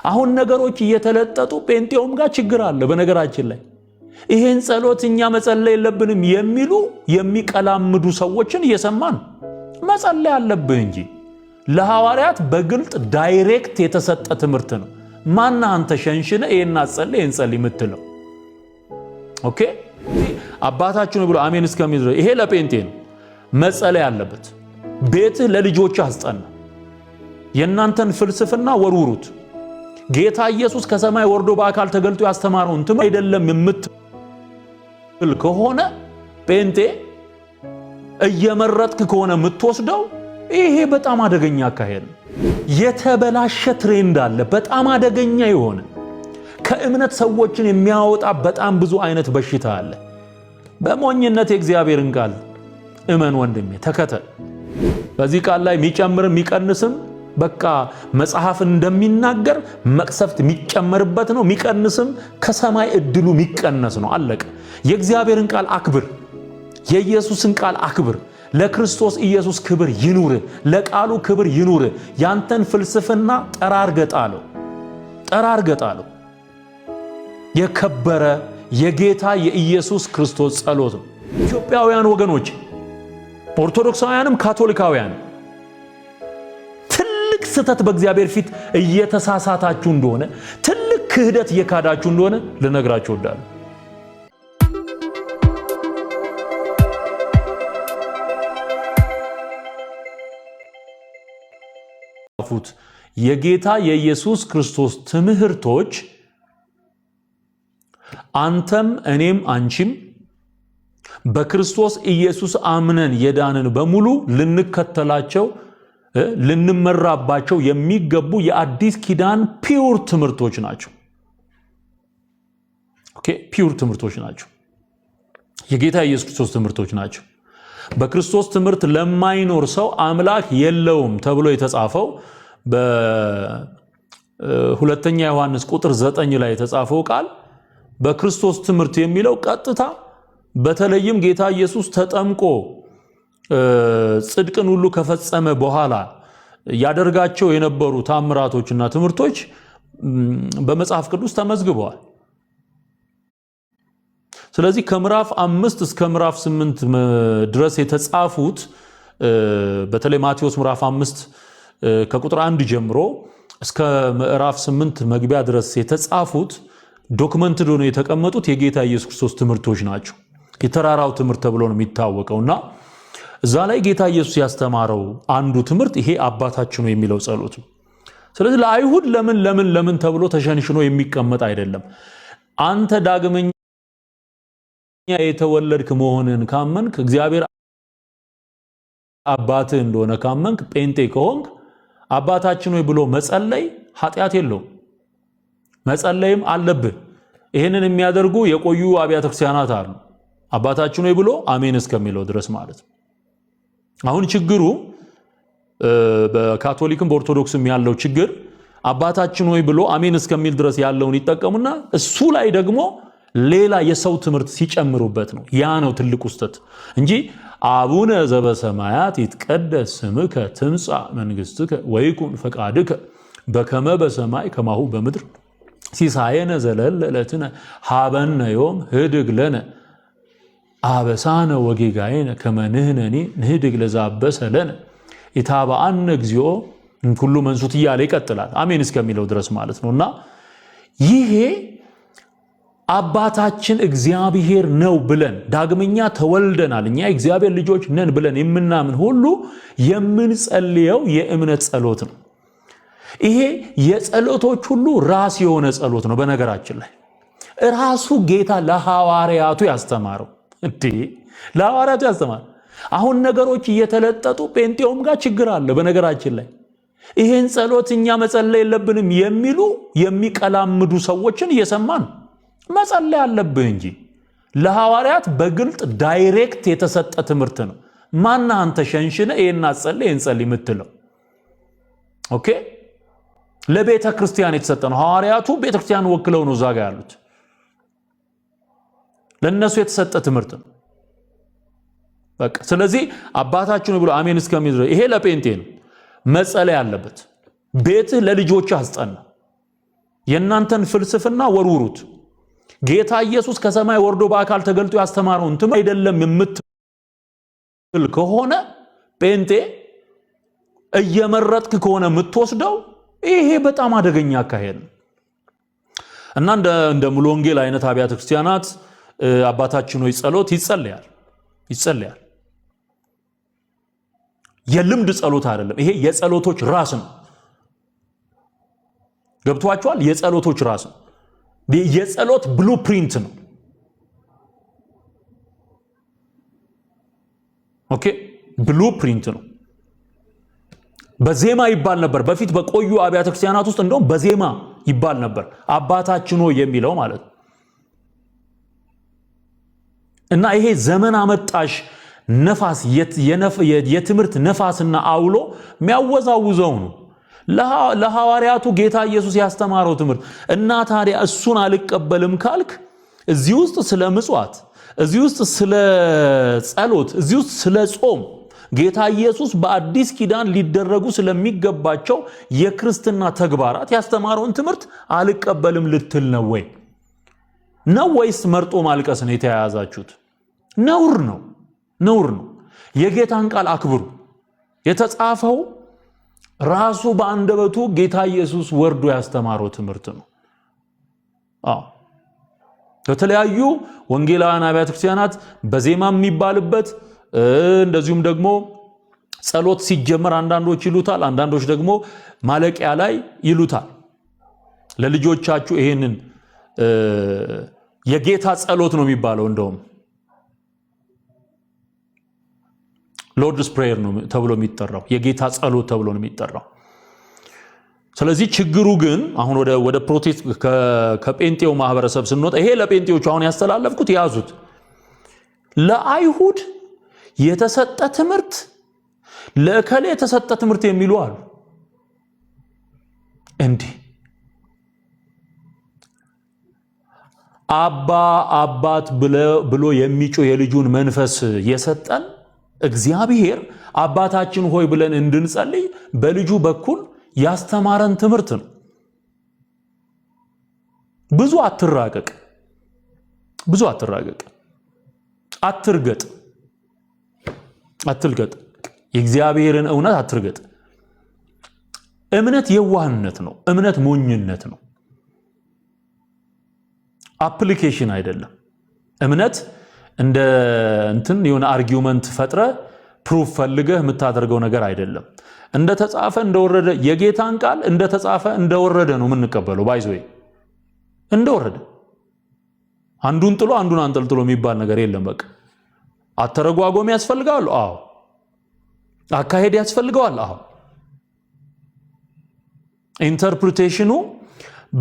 አሁን ነገሮች እየተለጠጡ ጴንጤውም ጋር ችግር አለ። በነገራችን ላይ ይሄን ጸሎት እኛ መጸለይ የለብንም የሚሉ የሚቀላምዱ ሰዎችን እየሰማን መጸለይ አለብህ እንጂ ለሐዋርያት በግልጥ ዳይሬክት የተሰጠ ትምህርት ነው። ማን አንተ ሸንሽነ ይሄን አጸልይ ይሄን ጸልይ የምትለው? ኦኬ አባታችን ብሎ አሜን እስከሚል ይሄ ለጴንጤ ነው መጸለይ አለበት። ቤትህ ለልጆች አስጠና። የእናንተን ፍልስፍና ወርውሩት። ጌታ ኢየሱስ ከሰማይ ወርዶ በአካል ተገልጦ ያስተማረውን ትምህርት አይደለም የምትል ከሆነ ጴንጤ እየመረጥክ ከሆነ የምትወስደው ይሄ በጣም አደገኛ አካሄድ ነው። የተበላሸ ትሬንድ አለ፣ በጣም አደገኛ የሆነ ከእምነት ሰዎችን የሚያወጣ በጣም ብዙ አይነት በሽታ አለ። በሞኝነት የእግዚአብሔርን ቃል እመን ወንድሜ፣ ተከተል። በዚህ ቃል ላይ የሚጨምርም የሚቀንስም በቃ መጽሐፍ እንደሚናገር መቅሰፍት የሚጨመርበት ነው፣ የሚቀንስም ከሰማይ እድሉ የሚቀነስ ነው። አለቀ። የእግዚአብሔርን ቃል አክብር፣ የኢየሱስን ቃል አክብር። ለክርስቶስ ኢየሱስ ክብር ይኑር፣ ለቃሉ ክብር ይኑር። ያንተን ፍልስፍና ጠራርገጣለው፣ ጠራርገጣለው። የከበረ የጌታ የኢየሱስ ክርስቶስ ጸሎት ነው። ኢትዮጵያውያን ወገኖች፣ ኦርቶዶክሳውያንም ካቶሊካውያን ትልቅ ስህተት በእግዚአብሔር ፊት እየተሳሳታችሁ እንደሆነ፣ ትልቅ ክህደት እየካዳችሁ እንደሆነ ልነግራችሁ እወዳለሁ። የጌታ የኢየሱስ ክርስቶስ ትምህርቶች አንተም እኔም አንቺም በክርስቶስ ኢየሱስ አምነን የዳንን በሙሉ ልንከተላቸው ልንመራባቸው የሚገቡ የአዲስ ኪዳን ፒውር ትምህርቶች ናቸው። ኦኬ፣ ፒውር ትምህርቶች ናቸው። የጌታ የኢየሱስ ክርስቶስ ትምህርቶች ናቸው። በክርስቶስ ትምህርት ለማይኖር ሰው አምላክ የለውም ተብሎ የተጻፈው በሁለተኛ ዮሐንስ ቁጥር 9 ላይ የተጻፈው ቃል በክርስቶስ ትምህርት የሚለው ቀጥታ በተለይም ጌታ ኢየሱስ ተጠምቆ ጽድቅን ሁሉ ከፈጸመ በኋላ ያደርጋቸው የነበሩ ታምራቶችና ትምህርቶች በመጽሐፍ ቅዱስ ተመዝግበዋል። ስለዚህ ከምዕራፍ 5 እስከ ምዕራፍ 8 ድረስ የተጻፉት በተለይ ማቴዎስ ምዕራፍ 5 ከቁጥር 1 ጀምሮ እስከ ምዕራፍ 8 መግቢያ ድረስ የተጻፉት ዶክመንትድ ሆነው የተቀመጡት የጌታ ኢየሱስ ክርስቶስ ትምህርቶች ናቸው። የተራራው ትምህርት ተብሎ ነው የሚታወቀውና እዛ ላይ ጌታ ኢየሱስ ያስተማረው አንዱ ትምህርት ይሄ አባታችን ነው የሚለው ጸሎት ነው። ስለዚህ ለአይሁድ ለምን ተብሎ ተሸንሽኖ የሚቀመጥ አይደለም። አንተ ዳግመኛ የተወለድክ መሆንን ካመንክ፣ እግዚአብሔር አባትህ እንደሆነ ካመንክ፣ ጴንጤ ከሆንክ አባታችን ሆይ ብሎ መጸለይ ኃጢአት የለውም። መጸለይም አለብህ። ይህንን የሚያደርጉ የቆዩ አብያተ ክርስቲያናት አሉ። አባታችን ሆይ ብሎ አሜን እስከሚለው ድረስ ማለት ነው። አሁን ችግሩ በካቶሊክም በኦርቶዶክስም ያለው ችግር አባታችን ሆይ ብሎ አሜን እስከሚል ድረስ ያለውን ይጠቀሙና እሱ ላይ ደግሞ ሌላ የሰው ትምህርት ሲጨምሩበት ነው። ያ ነው ትልቁ ስህተት እንጂ አቡነ ዘበሰማያት ይትቀደስ ስምከ ትምጻእ መንግሥትከ ወይኩን ፈቃድከ በከመ በሰማይ ከማሁ በምድር ሲሳየነ ዘለለ ዕለትነ ሀበነ ዮም ህድግ ለነ አበሳነ ወጌጋየነ ከመ ንሕነኒ ንህድግ ለዘአበሰ ለነ ኢታብአነ እግዚኦ ኩሉ መንሱት እያለ ይቀጥላል። አሜን እስከሚለው ድረስ ማለት ነውና ይሄ አባታችን እግዚአብሔር ነው ብለን ዳግመኛ ተወልደናል፣ እኛ እግዚአብሔር ልጆች ነን ብለን የምናምን ሁሉ የምንጸልየው የእምነት ጸሎት ነው። ይሄ የጸሎቶች ሁሉ ራስ የሆነ ጸሎት ነው። በነገራችን ላይ ራሱ ጌታ ለሐዋርያቱ ያስተማረው ለሐዋርያቱ ያስተማረው። አሁን ነገሮች እየተለጠጡ ጴንጤውም ጋር ችግር አለ። በነገራችን ላይ ይሄን ጸሎት እኛ መጸለይ የለብንም የሚሉ የሚቀላምዱ ሰዎችን እየሰማን መጸለይ አለብህ እንጂ ለሐዋርያት በግልጥ ዳይሬክት የተሰጠ ትምህርት ነው። ማን አንተ ሸንሽነ ይሄን አጸልይ ይሄን ጸልይ የምትለው? ኦኬ፣ ለቤተ ክርስቲያን የተሰጠ ነው። ሐዋርያቱ ቤተ ክርስቲያን ወክለው ነው እዛ ጋር ያሉት። ለነሱ የተሰጠ ትምህርት ነው። በቃ ስለዚህ አባታችን ብሎ አሜን እስከሚል ይሄ ለጴንጤ ነው መጸለይ አለበት። ቤትህ ለልጆች አስጠና። የእናንተን ፍልስፍና ወርውሩት። ጌታ ኢየሱስ ከሰማይ ወርዶ በአካል ተገልጦ ያስተማረውን ትምህርት አይደለም የምትል ከሆነ ጴንጤ እየመረጥክ ከሆነ የምትወስደው ይሄ በጣም አደገኛ አካሄድ ነው እና እንደ ሙሉ ወንጌል አይነት አብያተ ክርስቲያናት አባታችን ሆይ ጸሎት ይጸለያል። የልምድ ጸሎት አይደለም። ይሄ የጸሎቶች ራስ ነው። ገብቷችኋል? የጸሎቶች ራስ ነው። የጸሎት ብሉፕሪንት ነው። ኦኬ፣ ብሉፕሪንት ነው። በዜማ ይባል ነበር በፊት በቆዩ አብያተ ክርስቲያናት ውስጥ እንደውም በዜማ ይባል ነበር አባታችን ሆይ የሚለው ማለት ነው። እና ይሄ ዘመን አመጣሽ ነፋስ የትምህርት ነፋስና አውሎ የሚያወዛውዘው ነው ለሐዋርያቱ ጌታ ኢየሱስ ያስተማረው ትምህርት። እና ታዲያ እሱን አልቀበልም ካልክ እዚህ ውስጥ ስለ ምጽዋት፣ እዚህ ውስጥ ስለ ጸሎት፣ እዚህ ውስጥ ስለ ጾም ጌታ ኢየሱስ በአዲስ ኪዳን ሊደረጉ ስለሚገባቸው የክርስትና ተግባራት ያስተማረውን ትምህርት አልቀበልም ልትል ነው ወይ? ነው ወይስ መርጦ ማልቀስ ነው የተያያዛችሁት? ነውር ነው። የጌታን ቃል አክብሩ። የተጻፈው ራሱ በአንደበቱ ጌታ ኢየሱስ ወርዶ ያስተማረው ትምህርት ነው። የተለያዩ ወንጌላውያን አብያተ ክርስቲያናት በዜማ የሚባልበት እንደዚሁም ደግሞ ጸሎት ሲጀመር አንዳንዶች ይሉታል፣ አንዳንዶች ደግሞ ማለቂያ ላይ ይሉታል። ለልጆቻችሁ ይሄንን የጌታ ጸሎት ነው የሚባለው። እንደውም ሎርድስ ፕሬየር ነው ተብሎ የሚጠራው፣ የጌታ ጸሎት ተብሎ ነው የሚጠራው። ስለዚህ ችግሩ ግን አሁን ወደ ፕሮቴስት ከጴንጤው ማህበረሰብ ስንወጣ ይሄ ለጴንጤዎቹ አሁን ያስተላለፍኩት ያዙት። ለአይሁድ የተሰጠ ትምህርት ለእከሌ የተሰጠ ትምህርት የሚሉ አሉ። እንዲህ አባት ብሎ የሚጮህ የልጁን መንፈስ የሰጠን እግዚአብሔር አባታችን ሆይ ብለን እንድንጸልይ በልጁ በኩል ያስተማረን ትምህርት ነው። ብዙ አትራቀቅ፣ አትርገጥ፣ የእግዚአብሔርን እውነት አትርገጥ። እምነት የዋህነት ነው። እምነት ሞኝነት ነው። አፕሊኬሽን አይደለም። እምነት እንደ የሆነ አርጊውመንት ፈጥረ ፕሩፍ ፈልገህ የምታደርገው ነገር አይደለም። እንደተጻፈ እንደወረደ የጌታን ቃል እንደተጻፈ እንደወረደ ነው የምንቀበለው። ባይዘይ እንደወረደ አንዱን ጥሎ አንዱን አንጠልጥሎ የሚባል ነገር የለም። በቃ አተረጓጎም ያስፈልጋል። አዎ። አካሄድ ያስፈልገዋል። አዎ። ኢንተርፕሪቴሽኑ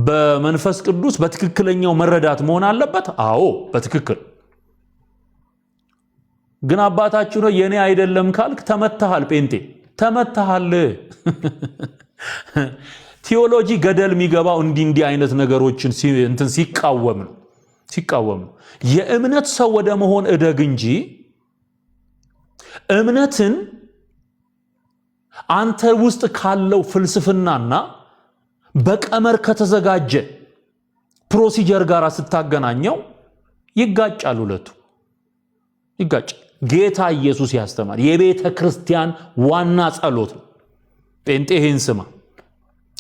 በመንፈስ ቅዱስ በትክክለኛው መረዳት መሆን አለበት። አዎ፣ በትክክል ግን አባታችን ነው የኔ አይደለም ካልክ ተመተሃል። ጴንጤ ተመተሃል። ቲዮሎጂ ገደል የሚገባው እንዲህ አይነት ነገሮችን ሲቃወም ነው። የእምነት ሰው ወደ መሆን እደግ እንጂ እምነትን አንተ ውስጥ ካለው ፍልስፍናና በቀመር ከተዘጋጀ ፕሮሲጀር ጋር ስታገናኘው ይጋጫል። ሁለቱ ይጋጫል። ጌታ ኢየሱስ ያስተማር የቤተ ክርስቲያን ዋና ጸሎት ነው። ጴንጤ ይህን ስማ።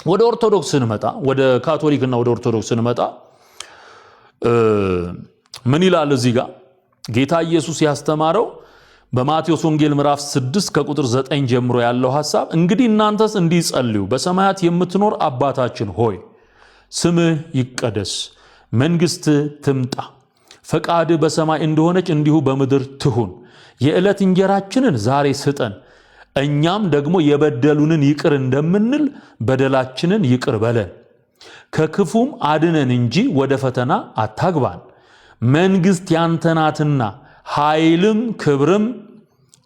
ወደ ኦርቶዶክስ ስንመጣ፣ ወደ ካቶሊክና ወደ ኦርቶዶክስ ስንመጣ ምን ይላል እዚህ ጋር? ጌታ ኢየሱስ ያስተማረው በማቴዎስ ወንጌል ምዕራፍ 6 ከቁጥር 9 ጀምሮ ያለው ሐሳብ፣ እንግዲህ እናንተስ እንዲህ ጸልዩ፣ በሰማያት የምትኖር አባታችን ሆይ ስምህ ይቀደስ፣ መንግሥትህ ትምጣ፣ ፈቃድህ በሰማይ እንደሆነች እንዲሁ በምድር ትሁን። የዕለት እንጀራችንን ዛሬ ስጠን፣ እኛም ደግሞ የበደሉንን ይቅር እንደምንል በደላችንን ይቅር በለን፣ ከክፉም አድነን እንጂ ወደ ፈተና አታግባን፣ መንግሥት ያንተ ናትና ኃይልም ክብርም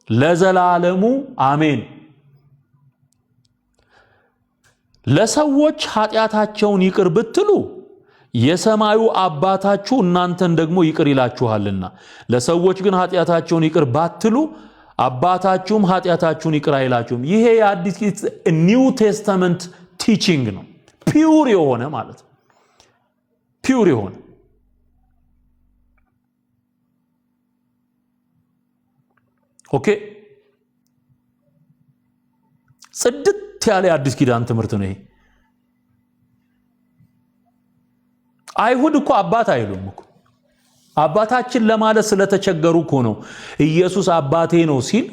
ለዘላለሙ አሜን። ለሰዎች ኃጢአታቸውን ይቅር ብትሉ የሰማዩ አባታችሁ እናንተን ደግሞ ይቅር ይላችኋልና፣ ለሰዎች ግን ኃጢአታቸውን ይቅር ባትሉ አባታችሁም ኃጢአታችሁን ይቅር አይላችሁም። ይሄ የአዲስ ኒው ቴስተመንት ቲቺንግ ነው። ፒውር የሆነ ማለት ነው። ፒውር የሆነ ኦኬ ጽድት ያለ አዲስ ኪዳን ትምህርት ነው ይሄ። አይሁድ እኮ አባት አይሉም እኮ አባታችን ለማለት ስለተቸገሩ እኮ ነው ኢየሱስ አባቴ ነው ሲል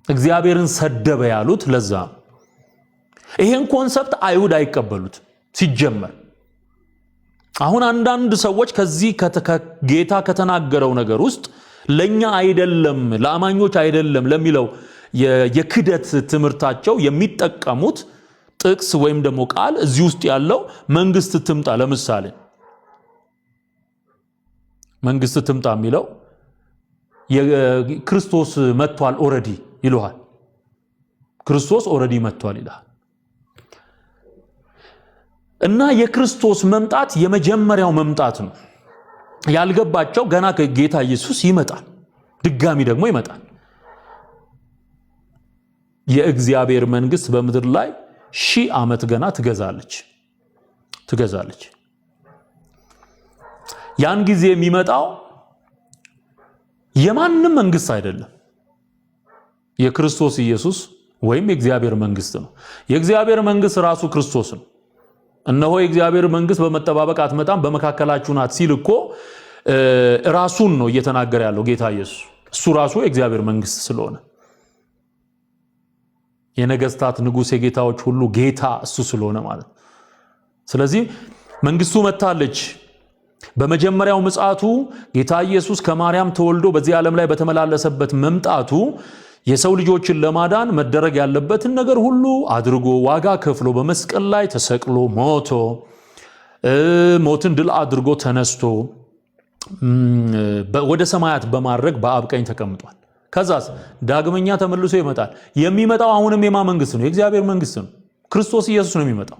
እግዚአብሔርን ሰደበ ያሉት። ለዛ ይሄን ኮንሰፕት አይሁድ አይቀበሉት ሲጀመር። አሁን አንዳንድ ሰዎች ከዚህ ጌታ ከተናገረው ነገር ውስጥ ለኛ አይደለም ለአማኞች አይደለም ለሚለው የክደት ትምህርታቸው የሚጠቀሙት ጥቅስ ወይም ደግሞ ቃል እዚህ ውስጥ ያለው መንግስት ትምጣ። ለምሳሌ መንግስት ትምጣ የሚለው የክርስቶስ መጥቷል ኦሬዲ ይሉሃል። ክርስቶስ ኦሬዲ መጥቷል ይላል እና የክርስቶስ መምጣት የመጀመሪያው መምጣት ነው። ያልገባቸው ገና ጌታ ኢየሱስ ይመጣል፣ ድጋሚ ደግሞ ይመጣል። የእግዚአብሔር መንግስት በምድር ላይ 1000 ዓመት ገና ትገዛለች። ያን ጊዜ የሚመጣው የማንም መንግስት አይደለም፣ የክርስቶስ ኢየሱስ ወይም የእግዚአብሔር መንግስት ነው። የእግዚአብሔር መንግስት ራሱ ክርስቶስ ነው። እነሆ የእግዚአብሔር መንግስት በመጠባበቅ አትመጣም በመካከላችሁ ናት ሲል እኮ ራሱን ነው እየተናገረ ያለው ጌታ ኢየሱስ። እሱ ራሱ የእግዚአብሔር መንግስት ስለሆነ የነገስታት ንጉስ የጌታዎች ሁሉ ጌታ እሱ ስለሆነ ማለት። ስለዚህ መንግስቱ መጣለች። በመጀመሪያው ምጽአቱ ጌታ ኢየሱስ ከማርያም ተወልዶ በዚህ ዓለም ላይ በተመላለሰበት መምጣቱ የሰው ልጆችን ለማዳን መደረግ ያለበትን ነገር ሁሉ አድርጎ ዋጋ ከፍሎ በመስቀል ላይ ተሰቅሎ ሞቶ ሞትን ድል አድርጎ ተነስቶ ወደ ሰማያት በማድረግ በአብ ቀኝ ተቀምጧል። ከዛስ ዳግመኛ ተመልሶ ይመጣል። የሚመጣው አሁንም የማ መንግስት ነው? የእግዚአብሔር መንግስት ነው። ክርስቶስ ኢየሱስ ነው የሚመጣው።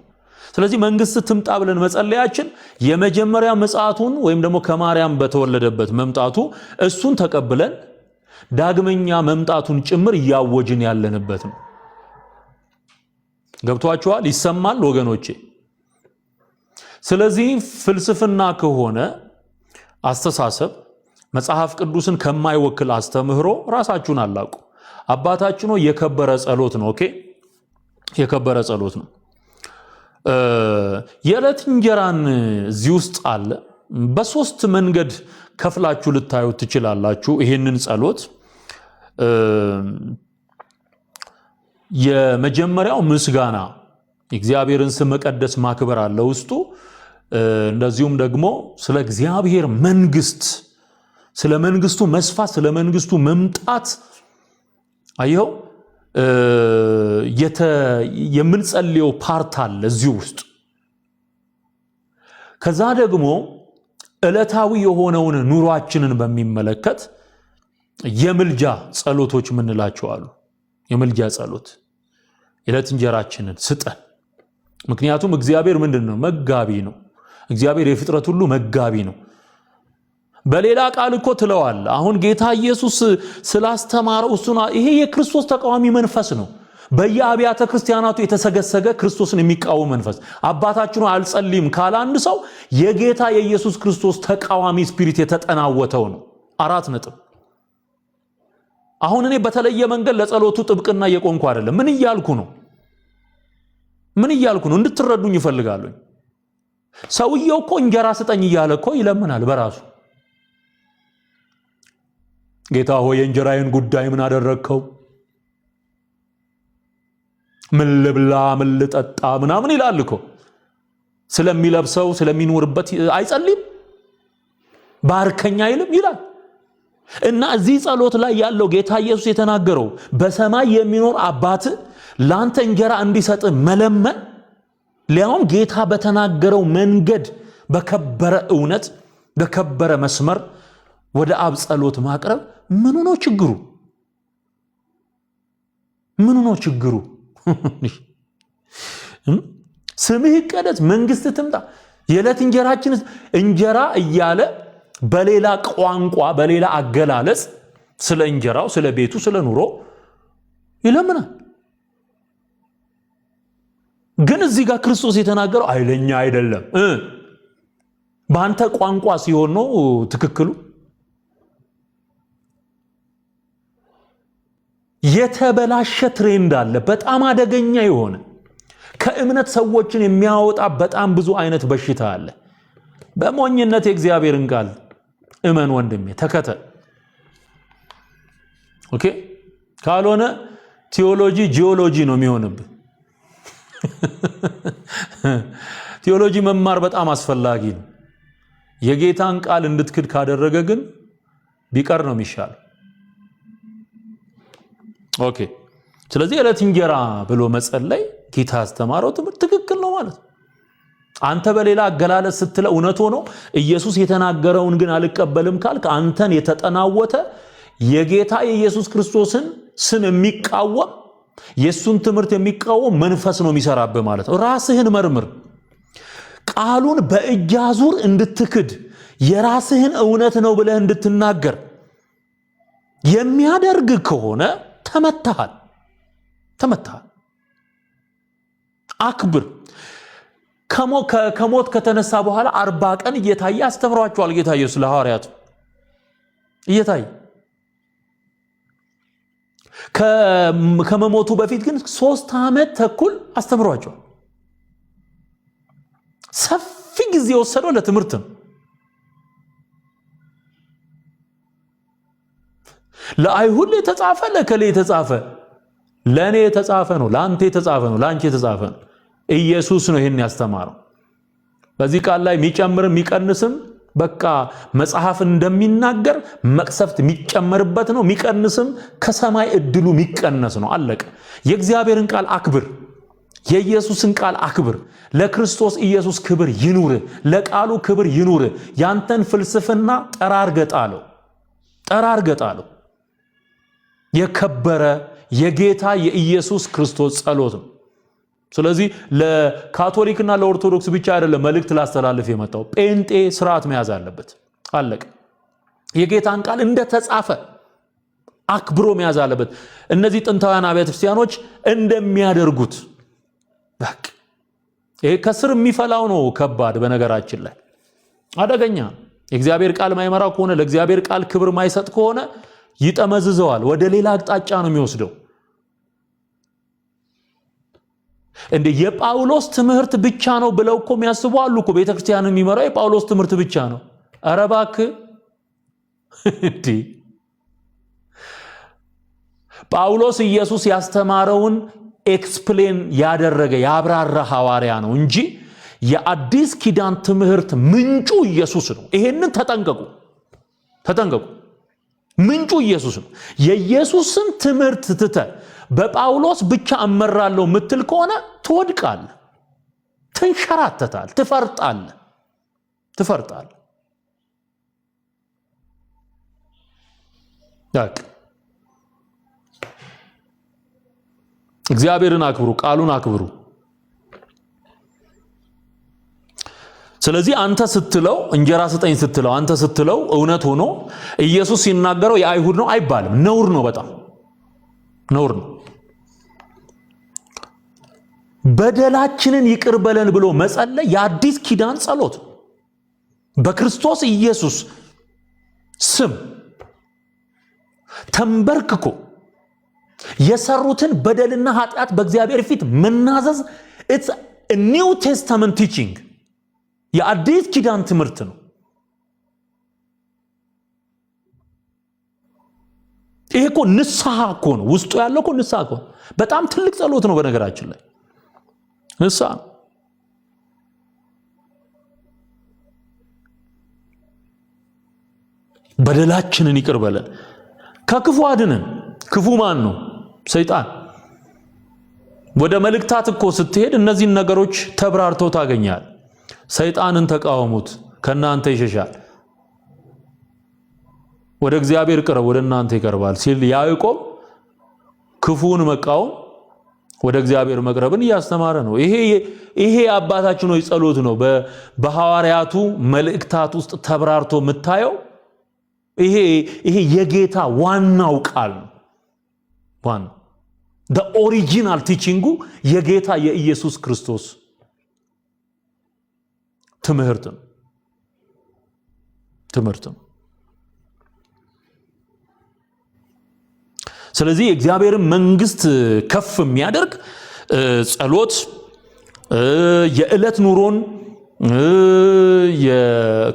ስለዚህ መንግስት ትምጣ ብለን መጸለያችን የመጀመሪያ ምጽአቱን ወይም ደግሞ ከማርያም በተወለደበት መምጣቱ እሱን ተቀብለን ዳግመኛ መምጣቱን ጭምር እያወጅን ያለንበት ነው። ገብቷችኋል? ይሰማል ወገኖቼ? ስለዚህ ፍልስፍና ከሆነ አስተሳሰብ መጽሐፍ ቅዱስን ከማይወክል አስተምህሮ ራሳችሁን አላቁ። አባታችን ሆይ የከበረ ጸሎት ነው። ኦኬ የከበረ ጸሎት ነው። የዕለት እንጀራን እዚህ ውስጥ አለ። በሶስት መንገድ ከፍላችሁ ልታዩት ትችላላችሁ። ይሄንን ጸሎት የመጀመሪያው ምስጋና እግዚአብሔርን ስም መቀደስ ማክበር አለ ውስጡ። እንደዚሁም ደግሞ ስለ እግዚአብሔር መንግስት፣ ስለ መንግስቱ መስፋት፣ ስለ መንግስቱ መምጣት አየው የምንጸልየው ፓርት አለ እዚህ ውስጥ። ከዛ ደግሞ ዕለታዊ የሆነውን ኑሯችንን በሚመለከት የምልጃ ጸሎቶች ምንላቸው አሉ። የምልጃ ጸሎት የዕለት እንጀራችንን ስጠን። ምክንያቱም እግዚአብሔር ምንድነው? መጋቢ ነው። እግዚአብሔር የፍጥረት ሁሉ መጋቢ ነው። በሌላ ቃል እኮ ትለዋል። አሁን ጌታ ኢየሱስ ስላስተማረው እሱና ይሄ የክርስቶስ ተቃዋሚ መንፈስ ነው። በየአብያተ ክርስቲያናቱ የተሰገሰገ ክርስቶስን የሚቃወም መንፈስ። አባታችን አልጸልይም ካለ አንድ ሰው የጌታ የኢየሱስ ክርስቶስ ተቃዋሚ ስፒሪት የተጠናወተው ነው። 4 ነጥብ። አሁን እኔ በተለየ መንገድ ለጸሎቱ ጥብቅና እየቆምኩ አይደለም። ምን እያልኩ ነው? እንድትረዱኝ ይፈልጋለሁ። ሰውየው እኮ እንጀራ ስጠኝ እያለ እኮ ይለምናል በራሱ። ጌታ ሆይ የእንጀራዬን ጉዳይ ምን አደረግከው? ምን ልብላ ምን ልጠጣ ምናምን ይላል እኮ። ስለሚለብሰው ስለሚኖርበት አይጸልይም? ባርከኛ አይልም ይላል። እና እዚህ ጸሎት ላይ ያለው ጌታ ኢየሱስ የተናገረው በሰማይ የሚኖር አባት ላንተ እንጀራ እንዲሰጥ መለመን፣ ሊያውም ጌታ በተናገረው መንገድ በከበረ እውነት በከበረ መስመር ወደ አብ ጸሎት ማቅረብ ምኑ ነው ችግሩ? ስምህ ይቀደስ፣ መንግስት ትምጣ፣ የዕለት እንጀራችን እንጀራ እያለ በሌላ ቋንቋ በሌላ አገላለጽ ስለ እንጀራው፣ ስለ ቤቱ፣ ስለ ኑሮ ይለምናል። ግን እዚህ ጋር ክርስቶስ የተናገረው አይለኛ አይደለም። በአንተ ቋንቋ ሲሆን ነው ትክክሉ። የተበላሸ ትሬንድ አለ፣ በጣም አደገኛ የሆነ ከእምነት ሰዎችን የሚያወጣ በጣም ብዙ አይነት በሽታ አለ። በሞኝነት የእግዚአብሔርን ቃል እመን ወንድሜ፣ ተከተል። ኦኬ? ካልሆነ ቲዮሎጂ ጂኦሎጂ ነው የሚሆንብህ። ቲዮሎጂ መማር በጣም አስፈላጊ ነው። የጌታን ቃል እንድትክድ ካደረገ ግን ቢቀር ነው የሚሻለው። ኦኬ? ስለዚህ የዕለት እንጀራ ብሎ መጸለይ ጌታ ያስተማረው ትምህርት ትክክል ነው ማለት ነው። አንተ በሌላ አገላለጽ ስትለው እውነት ሆኖ ኢየሱስ የተናገረውን ግን አልቀበልም ካልክ አንተን የተጠናወተ የጌታ የኢየሱስ ክርስቶስን ስም የሚቃወም የሱን ትምህርት የሚቃወም መንፈስ ነው የሚሰራብህ ማለት ነው። ራስህን መርምር። ቃሉን በእጅ አዙር እንድትክድ የራስህን እውነት ነው ብለህ እንድትናገር የሚያደርግ ከሆነ ተመታሃል። አክብር። ከሞት ከተነሳ በኋላ 40 ቀን እየታየ አስተምሯቸዋል ጌታ ኢየሱስ ለሐዋርያቱ እየታየ። ከመሞቱ በፊት ግን 3 ዓመት ተኩል አስተምሯቸዋል። ሰፊ ጊዜ ወሰደው ለትምህርት ነው። ለአይሁድ የተጻፈ ለከሌ የተጻፈ ለኔ የተጻፈ ነው፣ ላንተ የተጻፈ ነው፣ ላንቺ የተጻፈ ነው። ኢየሱስ ነው ይሄን ያስተማረው። በዚህ ቃል ላይ የሚጨምርም የሚቀንስም በቃ መጽሐፍ እንደሚናገር መቅሰፍት የሚጨመርበት ነው፣ የሚቀንስም ከሰማይ እድሉ የሚቀነስ ነው። አለቀ። የእግዚአብሔርን ቃል አክብር። የኢየሱስን ቃል አክብር። ለክርስቶስ ኢየሱስ ክብር ይኑር፣ ለቃሉ ክብር ይኑር። ያንተን ፍልስፍና ጠራርገጣለው። የከበረ የጌታ የኢየሱስ ክርስቶስ ጸሎት ነው። ስለዚህ ለካቶሊክና ለኦርቶዶክስ ብቻ አይደለም መልእክት ላስተላልፍ የመጣው። ጴንጤ ስርዓት መያዝ አለበት። አለቀ። የጌታን ቃል እንደተጻፈ አክብሮ መያዝ አለበት። እነዚህ ጥንታውያን አብያተ ክርስቲያኖች እንደሚያደርጉት በቃ ይሄ ከስር የሚፈላው ነው ከባድ። በነገራችን ላይ አደገኛ። የእግዚአብሔር ቃል ማይመራ ከሆነ ለእግዚአብሔር ቃል ክብር ማይሰጥ ከሆነ ይጠመዝዘዋል፣ ወደ ሌላ አቅጣጫ ነው የሚወስደው። እንደ የጳውሎስ ትምህርት ብቻ ነው ብለው እኮ የሚያስቡ አሉ እኮ። ቤተክርስቲያንን የሚመራው የጳውሎስ ትምህርት ብቻ ነው። ኧረ እባክህ እንዴ! ጳውሎስ ኢየሱስ ያስተማረውን ኤክስፕሌን ያደረገ ያብራራ ሐዋርያ ነው እንጂ የአዲስ ኪዳን ትምህርት ምንጩ ኢየሱስ ነው። ይሄንን ተጠንቀቁ። ምንጩ ኢየሱስ ነው። የኢየሱስን ትምህርት ትተህ በጳውሎስ ብቻ እመራለሁ ምትል ከሆነ ትወድቃለህ፣ ትንሸራተታለህ፣ ትፈርጣለህ። እግዚአብሔርን አክብሩ፣ ቃሉን አክብሩ። ስለዚህ አንተ ስትለው እንጀራ ስጠኝ ስትለው አንተ ስትለው እውነት ሆኖ ኢየሱስ ሲናገረው የአይሁድ ነው አይባልም። ነውር ነው፣ በጣም ነውር ነው። በደላችንን ይቅር በለን ብሎ መጸለይ የአዲስ ኪዳን ጸሎት። በክርስቶስ ኢየሱስ ስም ተንበርክኮ የሰሩትን በደልና ኃጢአት በእግዚአብሔር ፊት መናዘዝ it's a new testament teaching። የአዲስ ኪዳን ትምህርት ነው። ይሄ እኮ ንስሐ እኮ ነው፣ ውስጡ ያለው እኮ ንስሐ እኮ በጣም ትልቅ ጸሎት ነው። በነገራችን ላይ ንስሐ በደላችንን ይቅር በለን፣ ከክፉ አድነን። ክፉ ማን ነው? ሰይጣን። ወደ መልእክታት እኮ ስትሄድ እነዚህን ነገሮች ተብራርተው ታገኛል። ሰይጣንን ተቃወሙት ከናንተ ይሸሻል፣ ወደ እግዚአብሔር ቅረብ ወደ እናንተ ይቀርባል ሲል ያዕቆብ ክፉን መቃወም ወደ እግዚአብሔር መቅረብን እያስተማረ ነው። ይሄ አባታችን ሆይ ጸሎት ነው። በሐዋርያቱ መልእክታት ውስጥ ተብራርቶ የምታየው ይሄ የጌታ ዋናው ቃል ነው። ዋናው the original teaching የጌታ የኢየሱስ ክርስቶስ ትምህርት ነው። ትምህርት ነው። ስለዚህ የእግዚአብሔርን መንግስት ከፍ የሚያደርግ ጸሎት የዕለት ኑሮን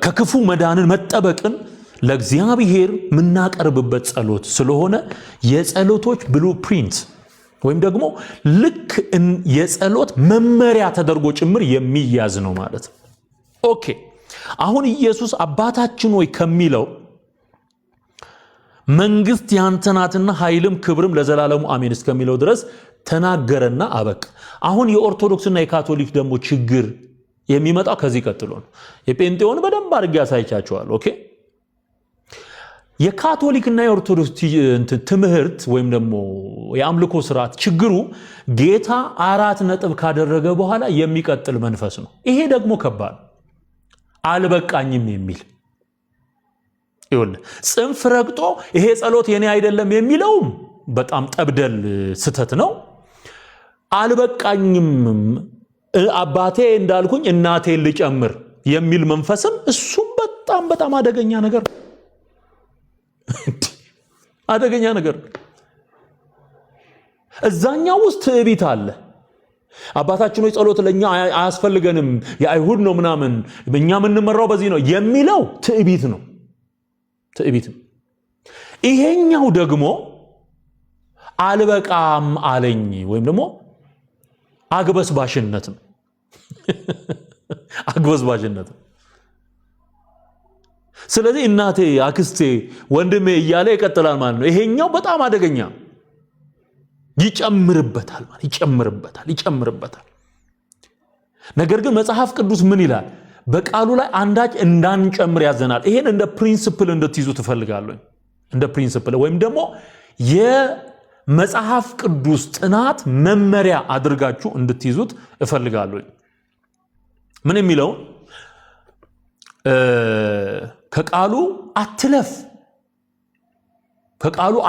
ከክፉ መዳንን መጠበቅን ለእግዚአብሔር ምናቀርብበት ጸሎት ስለሆነ የጸሎቶች ብሉፕሪንት ወይም ደግሞ ልክ የጸሎት መመሪያ ተደርጎ ጭምር የሚያዝ ነው ማለት ነው። ኦኬ አሁን ኢየሱስ አባታችን ሆይ ከሚለው መንግስት ያንተ ናትና ኃይልም ክብርም ለዘላለሙ አሜን እስከሚለው ድረስ ተናገረና አበቃ። አሁን የኦርቶዶክስና የካቶሊክ ደግሞ ችግር የሚመጣው ከዚህ ቀጥሎ ነው። የጴንጤውን በደንብ አድርጌ ያሳይቻቸዋለሁ። ኦኬ የካቶሊክና የኦርቶዶክስ ትምህርት ወይም ደግሞ የአምልኮ ስርዓት ችግሩ ጌታ 4 ነጥብ ካደረገ በኋላ የሚቀጥል መንፈስ ነው። ይሄ ደግሞ ከባድ አልበቃኝም የሚል ይወል ጽንፍ ረግጦ ይሄ ጸሎት የኔ አይደለም የሚለውም በጣም ጠብደል ስተት ነው። አልበቃኝም አባቴ እንዳልኩኝ እናቴ ልጨምር የሚል መንፈስም እሱም በጣም አደገኛ ነገር ነው። አደገኛ ነገር እዛኛው ውስጥ ትዕቢት አለ። አባታችን ሆይ ጸሎት ለኛ አያስፈልገንም የአይሁድ ነው ምናምን እኛ የምንመራው በዚህ ነው የሚለው ትዕቢት ነው። ይሄኛው ደግሞ አልበቃም አለኝ ወይም ደግሞ አግበስባሽነት ነው። አግበስባሽነት ነው። ስለዚህ እናቴ አክስቴ ወንድሜ እያለ ይቀጥላል ማለት ነው። ይሄኛው በጣም አደገኛ ይጨምርበታል ማለት ይጨምርበታል። ነገር ግን መጽሐፍ ቅዱስ ምን ይላል? በቃሉ ላይ አንዳች እንዳንጨምር ያዘናል። ይሄን እንደ ፕሪንሲፕል እንድትይዙ ትፈልጋለሁ። እንደ ፕሪንሲፕል ወይም ደግሞ የመጽሐፍ ቅዱስ ጥናት መመሪያ አድርጋችሁ እንድትይዙት እፈልጋለሁ። ምን የሚለው ከቃሉ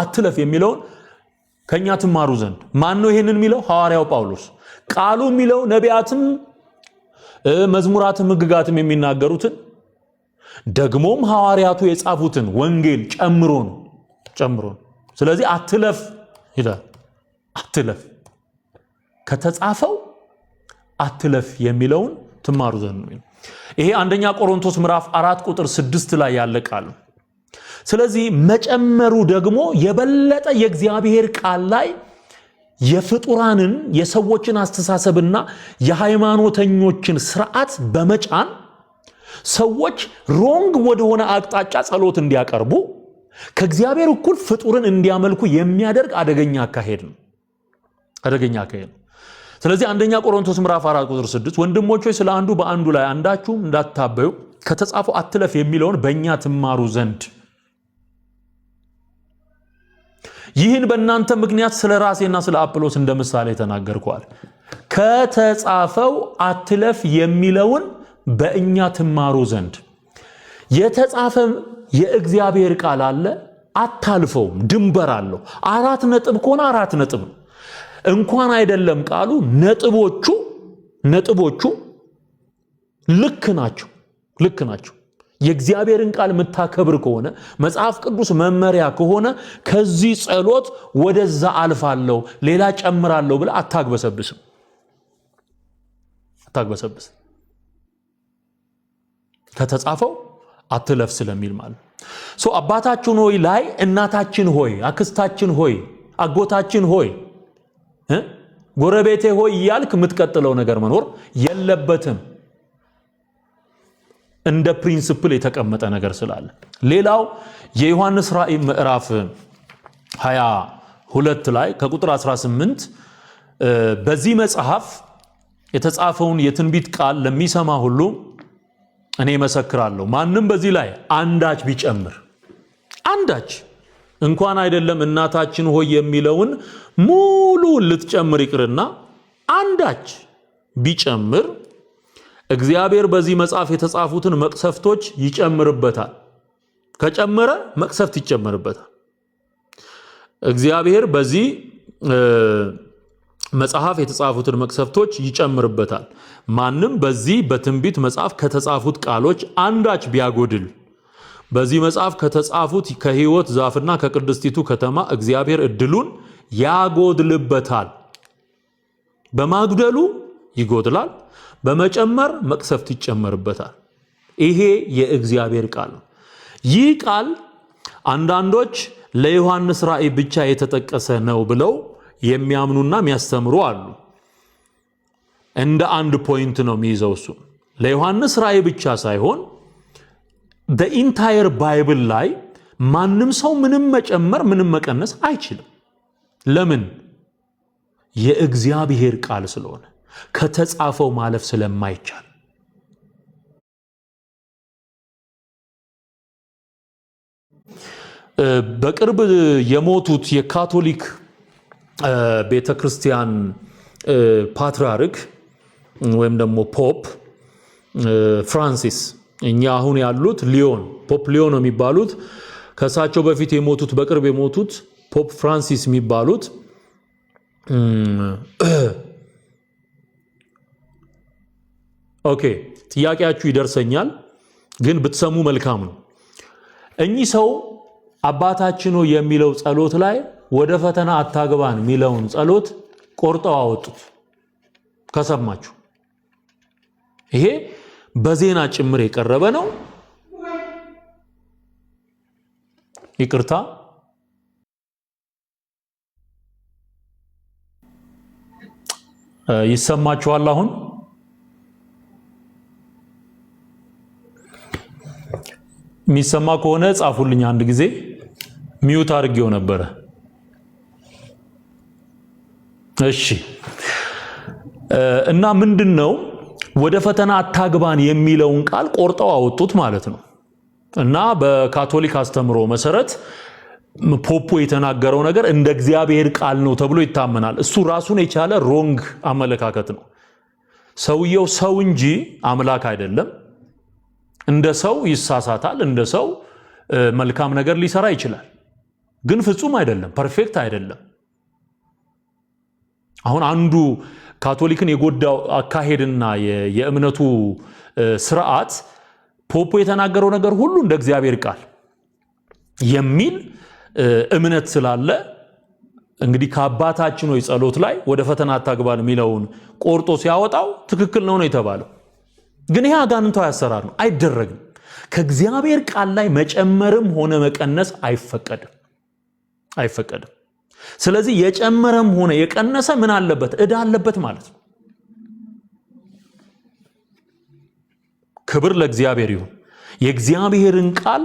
አትለፍ የሚለውን ከኛ ትማሩ ዘንድ ማን ነው ይሄንን የሚለው? ሐዋርያው ጳውሎስ። ቃሉ የሚለው ነቢያትም መዝሙራትም ሕግጋትም የሚናገሩትን ደግሞም ሐዋርያቱ የጻፉትን ወንጌል ጨምሮ ነው። ስለዚህ አትለፍ ይላል። አትለፍ ከተጻፈው አትለፍ የሚለውን ትማሩ ዘንድ ነው። ይሄ አንደኛ ቆሮንቶስ ምዕራፍ 4 ቁጥር 6 ላይ ያለ ቃል ነው። ስለዚህ መጨመሩ ደግሞ የበለጠ የእግዚአብሔር ቃል ላይ የፍጡራንን የሰዎችን አስተሳሰብና የሃይማኖተኞችን ስርዓት በመጫን ሰዎች ሮንግ ወደሆነ አቅጣጫ ጸሎት እንዲያቀርቡ ከእግዚአብሔር እኩል ፍጡርን እንዲያመልኩ የሚያደርግ አደገኛ አካሄድ ነው። ስለዚህ አንደኛ ቆሮንቶስ ምዕራፍ 4 ቁጥር 6 ወንድሞች ሆይ ስለ አንዱ በአንዱ ላይ አንዳችሁም እንዳትታበዩ ከተጻፈው አትለፍ የሚለውን በእኛ ትማሩ ዘንድ ይህን በእናንተ ምክንያት ስለ ራሴና ስለ አጵሎስ እንደ ምሳሌ ተናገርኳል። ከተጻፈው አትለፍ የሚለውን በእኛ ትማሩ ዘንድ የተጻፈ የእግዚአብሔር ቃል አለ። አታልፈውም፣ ድንበር አለው። 4 ነጥብ ከሆነ 4 ነጥብ ነው። እንኳን አይደለም ቃሉ ነጥቦቹ ልክ ናቸው። የእግዚአብሔርን ቃል የምታከብር ከሆነ መጽሐፍ ቅዱስ መመሪያ ከሆነ ከዚህ ጸሎት ወደዛ አልፋለሁ ሌላ ጨምራለሁ ብለህ አታግበሰብስም። ከተጻፈው አትለፍ ስለሚል ማለት አባታችን ሆይ ላይ እናታችን ሆይ፣ አክስታችን ሆይ፣ አጎታችን ሆይ፣ ጎረቤቴ ሆይ እያልክ የምትቀጥለው ነገር መኖር የለበትም። እንደ ፕሪንሲፕል የተቀመጠ ነገር ስላለ። ሌላው የዮሐንስ ራእይ ምዕራፍ 22 ላይ ከቁጥር 18 በዚህ መጽሐፍ የተጻፈውን የትንቢት ቃል ለሚሰማ ሁሉ እኔ መሰክራለሁ፣ ማንም በዚህ ላይ አንዳች ቢጨምር፣ አንዳች እንኳን አይደለም እናታችን ሆይ የሚለውን ሙሉ ልትጨምር ይቅርና አንዳች ቢጨምር እግዚአብሔር በዚህ መጽሐፍ የተጻፉትን መቅሰፍቶች ይጨምርበታል። ከጨመረ መቅሰፍት ይጨምርበታል። እግዚአብሔር በዚህ መጽሐፍ የተጻፉትን መቅሰፍቶች ይጨምርበታል። ማንም በዚህ በትንቢት መጽሐፍ ከተጻፉት ቃሎች አንዳች ቢያጎድል በዚህ መጽሐፍ ከተጻፉት ከሕይወት ዛፍና ከቅድስቲቱ ከተማ እግዚአብሔር እድሉን ያጎድልበታል። በማጉደሉ ይጎድላል፣ በመጨመር መቅሰፍት ይጨመርበታል። ይሄ የእግዚአብሔር ቃል ነው። ይህ ቃል አንዳንዶች ለዮሐንስ ራእይ ብቻ የተጠቀሰ ነው ብለው የሚያምኑና የሚያስተምሩ አሉ። እንደ አንድ ፖይንት ነው የሚይዘው እሱ። ለዮሐንስ ራእይ ብቻ ሳይሆን the entire ባይብል ላይ ማንም ሰው ምንም መጨመር ምንም መቀነስ አይችልም። ለምን? የእግዚአብሔር ቃል ስለሆነ፣ ከተጻፈው ማለፍ ስለማይቻል። በቅርብ የሞቱት የካቶሊክ ቤተክርስቲያን ፓትርያርክ ወይም ደግሞ ፖፕ ፍራንሲስ፣ እኛ አሁን ያሉት ሊዮን ፖፕ ሊዮን የሚባሉት፣ ከሳቸው በፊት የሞቱት በቅርብ የሞቱት ፖፕ ፍራንሲስ የሚባሉት ኦኬ፣ ጥያቄያችሁ ይደርሰኛል፣ ግን ብትሰሙ መልካም ነው። እኚህ ሰው አባታችን ሆይ የሚለው ጸሎት ላይ ወደ ፈተና አታግባን የሚለውን ጸሎት ቆርጠው አወጡት። ከሰማችሁ ይሄ በዜና ጭምር የቀረበ ነው። ይቅርታ፣ ይሰማችኋል? አሁን የሚሰማ ከሆነ ጻፉልኝ አንድ ጊዜ። ሚዩት አድርጌው ነበረ። እሺ። እና ምንድነው ወደ ፈተና አታግባን የሚለውን ቃል ቆርጠው አወጡት ማለት ነው። እና በካቶሊክ አስተምሮ መሰረት ፖፑ የተናገረው ነገር እንደ እግዚአብሔር ቃል ነው ተብሎ ይታመናል። እሱ ራሱን የቻለ ሮንግ አመለካከት ነው። ሰውየው ሰው እንጂ አምላክ አይደለም። እንደ ሰው ይሳሳታል፣ እንደ ሰው መልካም ነገር ሊሰራ ይችላል። ግን ፍጹም አይደለም፣ ፐርፌክት አይደለም። አሁን አንዱ ካቶሊክን የጎዳው አካሄድና የእምነቱ ስርዓት ፖፖ የተናገረው ነገር ሁሉ እንደ እግዚአብሔር ቃል የሚል እምነት ስላለ እንግዲህ ከአባታችን ሆይ ጸሎት ላይ ወደ ፈተና አታግባን የሚለውን ቆርጦ ሲያወጣው ትክክል ነው የተባለው። ግን ይሄ አጋንንታዊ አሰራር ነው፣ አይደረግም። ከእግዚአብሔር ቃል ላይ መጨመርም ሆነ መቀነስ አይፈቀድም። ስለዚህ የጨመረም ሆነ የቀነሰ ምን አለበት? ዕዳ አለበት ማለት ነው። ክብር ለእግዚአብሔር ይሁን። የእግዚአብሔርን ቃል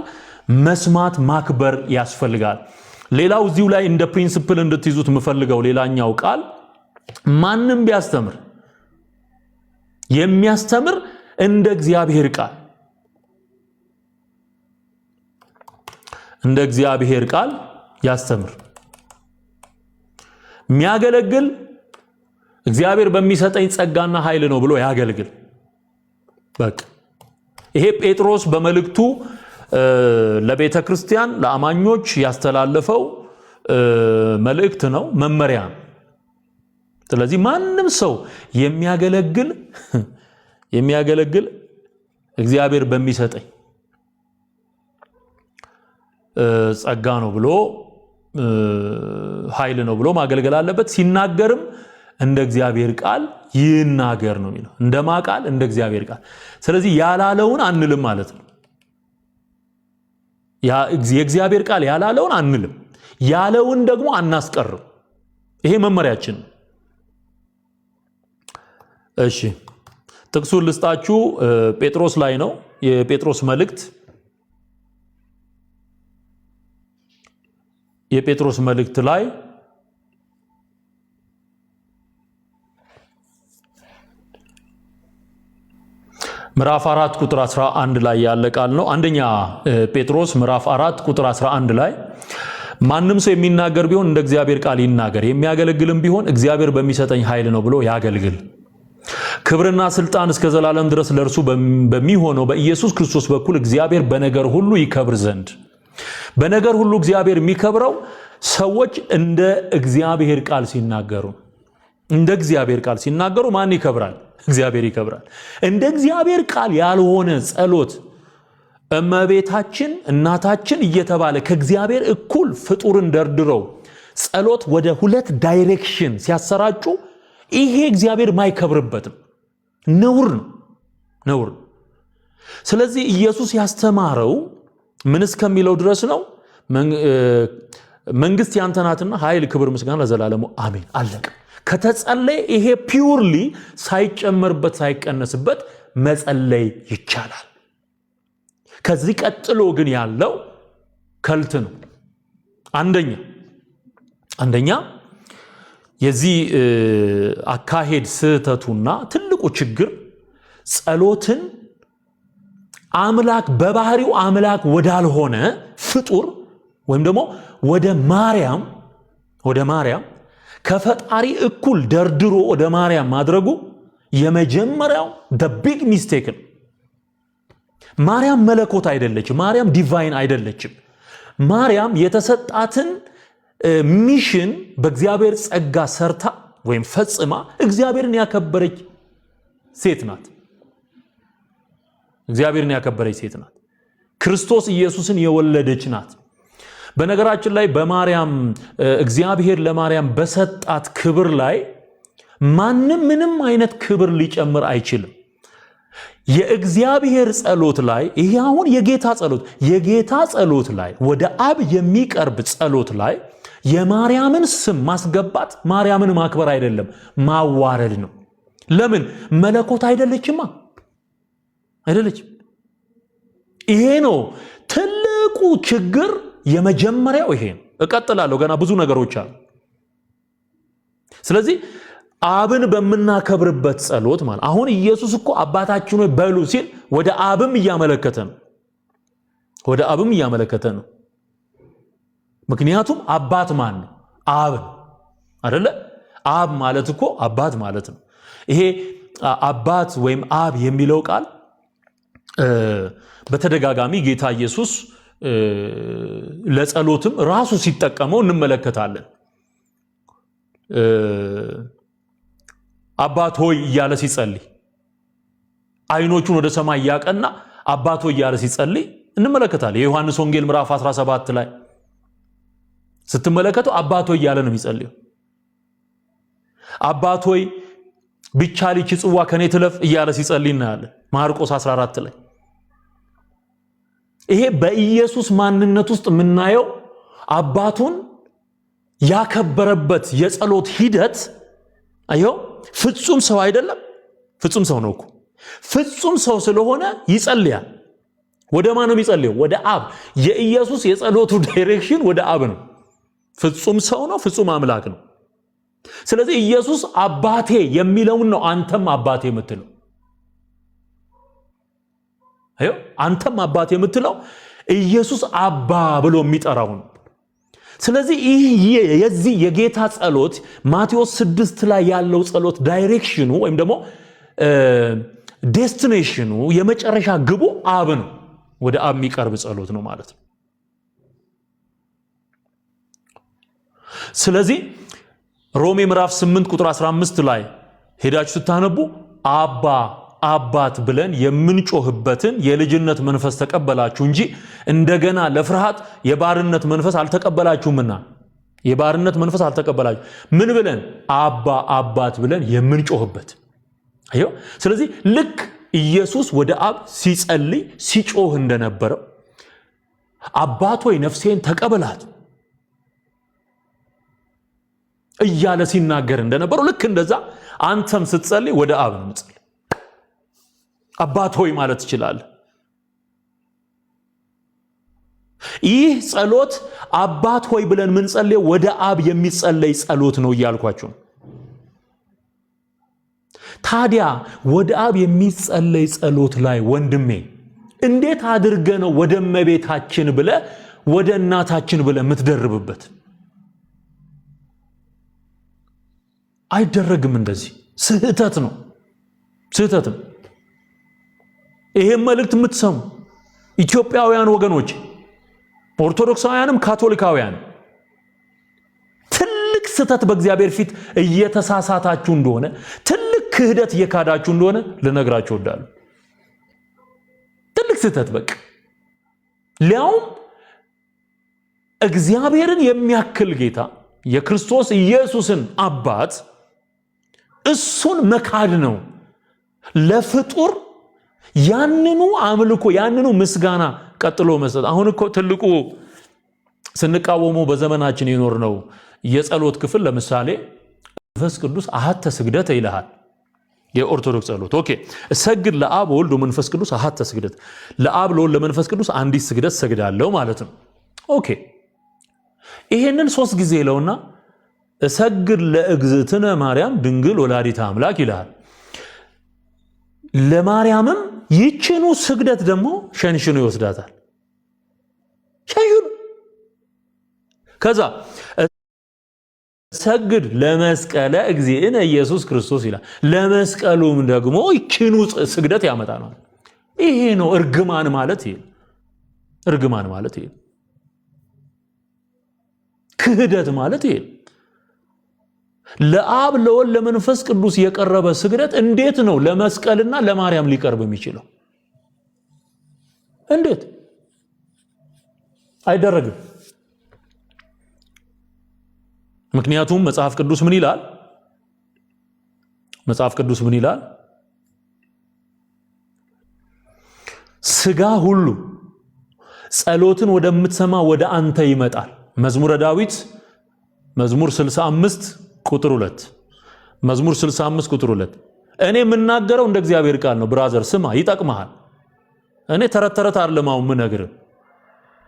መስማት ማክበር ያስፈልጋል። ሌላው እዚሁ ላይ እንደ ፕሪንሲፕል እንድትይዙት የምፈልገው ሌላኛው ቃል ማንም ቢያስተምር የሚያስተምር እንደ እግዚአብሔር ቃል ያስተምር። የሚያገለግል እግዚአብሔር በሚሰጠኝ ጸጋና ኃይል ነው ብሎ ያገልግል። በቃ ይሄ ጴጥሮስ በመልእክቱ ለቤተ ክርስቲያን ለአማኞች ያስተላለፈው መልእክት ነው፣ መመሪያ ነው። ስለዚህ ማንም ሰው የሚያገለግል እግዚአብሔር በሚሰጠኝ ጸጋ ነው ብሎ ኃይል ነው ብሎ ማገልገል አለበት። ሲናገርም እንደ እግዚአብሔር ቃል ይናገር ነው የሚለው። እንደማ ቃል እንደ እግዚአብሔር ቃል። ስለዚህ ያላለውን አንልም ማለት ነው። የእግዚአብሔር ቃል ያላለውን አንልም፣ ያለውን ደግሞ አናስቀርም። ይሄ መመሪያችን ነው። እሺ፣ ጥቅሱን ልስጣችሁ። ጴጥሮስ ላይ ነው፣ የጴጥሮስ መልእክት ላይ ምዕራፍ 4 ቁጥር 11 ላይ ያለ ቃል ነው። አንደኛ ጴጥሮስ ምዕራፍ 4 ቁጥር 11 ላይ ማንም ሰው የሚናገር ቢሆን እንደ እግዚአብሔር ቃል ይናገር፣ የሚያገለግልም ቢሆን እግዚአብሔር በሚሰጠኝ ኃይል ነው ብሎ ያገልግል። ክብርና ስልጣን እስከ ዘላለም ድረስ ለእርሱ በሚሆነው በኢየሱስ ክርስቶስ በኩል እግዚአብሔር በነገር ሁሉ ይከብር ዘንድ። በነገር ሁሉ እግዚአብሔር የሚከብረው ሰዎች እንደ እግዚአብሔር ቃል ሲናገሩ። እንደ እግዚአብሔር ቃል ሲናገሩ ማን ይከብራል? እግዚአብሔር ይከብራል። እንደ እግዚአብሔር ቃል ያልሆነ ጸሎት እመቤታችን እናታችን እየተባለ ከእግዚአብሔር እኩል ፍጡርን ደርድረው ጸሎት ወደ ሁለት ዳይሬክሽን ሲያሰራጩ ይሄ እግዚአብሔር ማይከብርበትም ነውር ነው። ስለዚህ ኢየሱስ ያስተማረው ምን እስከሚለው ድረስ ነው? መንግስት ያንተ ናትና ኃይል፣ ክብር፣ ምስጋና ለዘላለሙ አሜን። አለቀ። ከተጸለየ ይሄ ፒውርሊ ሳይጨመርበት ሳይቀነስበት መጸለይ ይቻላል። ከዚህ ቀጥሎ ግን ያለው ከልት ነው። አንደኛ የዚህ አካሄድ ስህተቱና ትልቁ ችግር ጸሎትን አምላክ በባህሪው አምላክ ወዳልሆነ ፍጡር ወይም ደግሞ ወደ ማርያም ከፈጣሪ እኩል ደርድሮ ወደ ማርያም ማድረጉ የመጀመሪያው the big mistake ነው። ማርያም መለኮት አይደለችም። ማርያም ዲቫይን አይደለችም። ማርያም የተሰጣትን ሚሽን በእግዚአብሔር ጸጋ ሰርታ ወይም ፈጽማ እግዚአብሔርን ያከበረች ሴት ናት። ክርስቶስ ኢየሱስን የወለደች ናት። በነገራችን ላይ በማርያም እግዚአብሔር ለማርያም በሰጣት ክብር ላይ ማንም ምንም አይነት ክብር ሊጨምር አይችልም። የእግዚአብሔር ጸሎት ላይ ይሄ አሁን የጌታ ጸሎት ላይ ወደ አብ የሚቀርብ ጸሎት ላይ የማርያምን ስም ማስገባት ማርያምን ማክበር አይደለም፣ ማዋረድ ነው። ለምን? መለኮት አይደለችም። ይሄ ነው ትልቁ ችግር። የመጀመሪያው ይሄ ነው። እቀጥላለሁ፣ ገና ብዙ ነገሮች አሉ። ስለዚህ አብን በመናከብርበት ጸሎት ማለት አሁን ኢየሱስ እኮ አባታችን ሆይ በሉ ሲል ወደ አብም እያመለከተ ነው። ምክንያቱም አባት ማን ነው? አብ አይደለ? አብ ማለት እኮ አባት ማለት ነው። ይሄ አባት ወይም አብ የሚለው ቃል በተደጋጋሚ ጌታ ኢየሱስ ለጸሎትም ራሱ ሲጠቀመው እንመለከታለን። አባት ሆይ እያለ ሲጸልይ አይኖቹን ወደ ሰማይ ያቀና አባት ሆይ እያለ ሲጸልይ እንመለከታለን። የዮሐንስ ወንጌል ምዕራፍ 17 ላይ ስትመለከቱ አባት ሆይ እያለ ነው የሚጸልየው። አባት ሆይ ቢቻል ይህች ጽዋ ከኔ ትለፍ እያለ ሲጸልይ እናያለን ማርቆስ 14 ላይ። ይሄ በኢየሱስ ማንነት ውስጥ የምናየው አባቱን ያከበረበት የጸሎት ሂደት አየው። ፍጹም ሰው አይደለም? ፍጹም ሰው ነው እኮ። ፍጹም ሰው ስለሆነ ይጸልያል። ወደ ማን ነው የሚጸልየው? ወደ አብ። የኢየሱስ የጸሎቱ ዳይሬክሽን ወደ አብ ነው። ፍጹም ሰው ነው፣ ፍጹም አምላክ ነው። ስለዚህ ኢየሱስ አባቴ የሚለውን ነው አንተም አባቴ የምትለው። አየው፣ አንተም አባቴ የምትለው ኢየሱስ አባ ብሎ የሚጠራው ነው። ስለዚህ የዚህ የጌታ ጸሎት ማቴዎስ 6 ላይ ያለው ጸሎት ዳይሬክሽኑ ወይም ደግሞ ዴስቲኔሽኑ የመጨረሻ ግቡ አብ ነው። ወደ አብ የሚቀርብ ጸሎት ነው ማለት ነው። ስለዚህ ሮሜ ምዕራፍ 8 ቁጥር 15 ላይ ሄዳችሁ ስታነቡ አባት ብለን የምንጮህበትን የልጅነት መንፈስ ተቀበላችሁ እንጂ እንደገና ለፍርሃት የባርነት መንፈስ አልተቀበላችሁምና። የባርነት መንፈስ አልተቀበላችሁ ምን ብለን? አባት ብለን የምንጮህበት። አየው። ስለዚህ ልክ ኢየሱስ ወደ አብ ሲጸልይ ሲጮህ እንደነበረው አባት ሆይ ነፍሴን ተቀበላት እያለ ሲናገር እንደነበረው ልክ እንደዛ አንተም ስትጸልይ ወደ አብ ነው የምትጸልይ። አባት ሆይ ማለት ትችላለህ። ይህ ጸሎት አባት ሆይ ብለን የምንጸልየው ወደ አብ የሚጸለይ ጸሎት ነው እያልኳችሁ። ታዲያ ወደ አብ የሚጸለይ ጸሎት ላይ ወንድሜ እንዴት አድርገ ነው ወደ እመቤታችን ብለ ወደ እናታችን ብለ የምትደርብበት? አይደረግም። እንደዚህ ስህተት ነው። ይሄን መልእክት የምትሰሙ ኢትዮጵያውያን ወገኖች፣ ኦርቶዶክሳውያንም ካቶሊካውያን ትልቅ ስህተት በእግዚአብሔር ፊት እየተሳሳታችሁ እንደሆነ፣ ትልቅ ክህደት እየካዳችሁ እንደሆነ ልነግራችሁ እወዳለሁ። ትልቅ ስህተት በቃ ሊያውም እግዚአብሔርን የሚያክል ጌታ የክርስቶስ ኢየሱስን አባት እሱን መካድ ነው። ለፍጡር ያንኑ አምልኮ ያንኑ ምስጋና ቀጥሎ መስጠት። አሁን እኮ ትልቁ ስንቃወመው በዘመናችን የኖርነው የጸሎት ክፍል ለምሳሌ መንፈስ ቅዱስ አሐተ ስግደተ ይልሃል። የኦርቶዶክስ ጸሎት ኦኬ፣ እሰግድ ለአብ ወልድ ወመንፈስ ቅዱስ አሐተ ስግደት፣ ለአብ ለወልድ ለመንፈስ ቅዱስ አንዲት ስግደት ሰግዳለሁ ማለት ነው። ኦኬ፣ ይሄንን 3 ጊዜ ይለውና እሰግድ ለእግዝእትነ ማርያም ድንግል ወላዲተ አምላክ ይልሃል። ለማርያምም ይችኑ ስግደት ደግሞ ሸንሽኑ ይወስዳታል። ሸንሽኑ ከዛ ሰግድ ለመስቀለ እግዚእነ ኢየሱስ ክርስቶስ ይላል። ለመስቀሉም ደግሞ ይችኑ ስግደት ያመጣል። ይሄ ነው እርግማን ማለት። ይሄ እርግማን ማለት ይሄ ክህደት ማለት ይሄ። ለአብ ለወልድ ለመንፈስ ቅዱስ የቀረበ ስግደት እንዴት ነው ለመስቀልና ለማርያም ሊቀርብ የሚችለው? እንዴት አይደረግም? ምክንያቱም መጽሐፍ ቅዱስ ምን ይላል? መጽሐፍ ቅዱስ ምን ይላል? ስጋ ሁሉ ጸሎትን ወደምትሰማ ወደ አንተ ይመጣል። መዝሙረ ዳዊት መዝሙር 65 ቁጥር 2 መዝሙር 65 ቁጥር 2 እኔ የምናገረው እንደ እግዚአብሔር ቃል ነው። ብራዘር ስማ፣ ይጠቅምሃል። እኔ ተረት አይደለም ምነግርህ።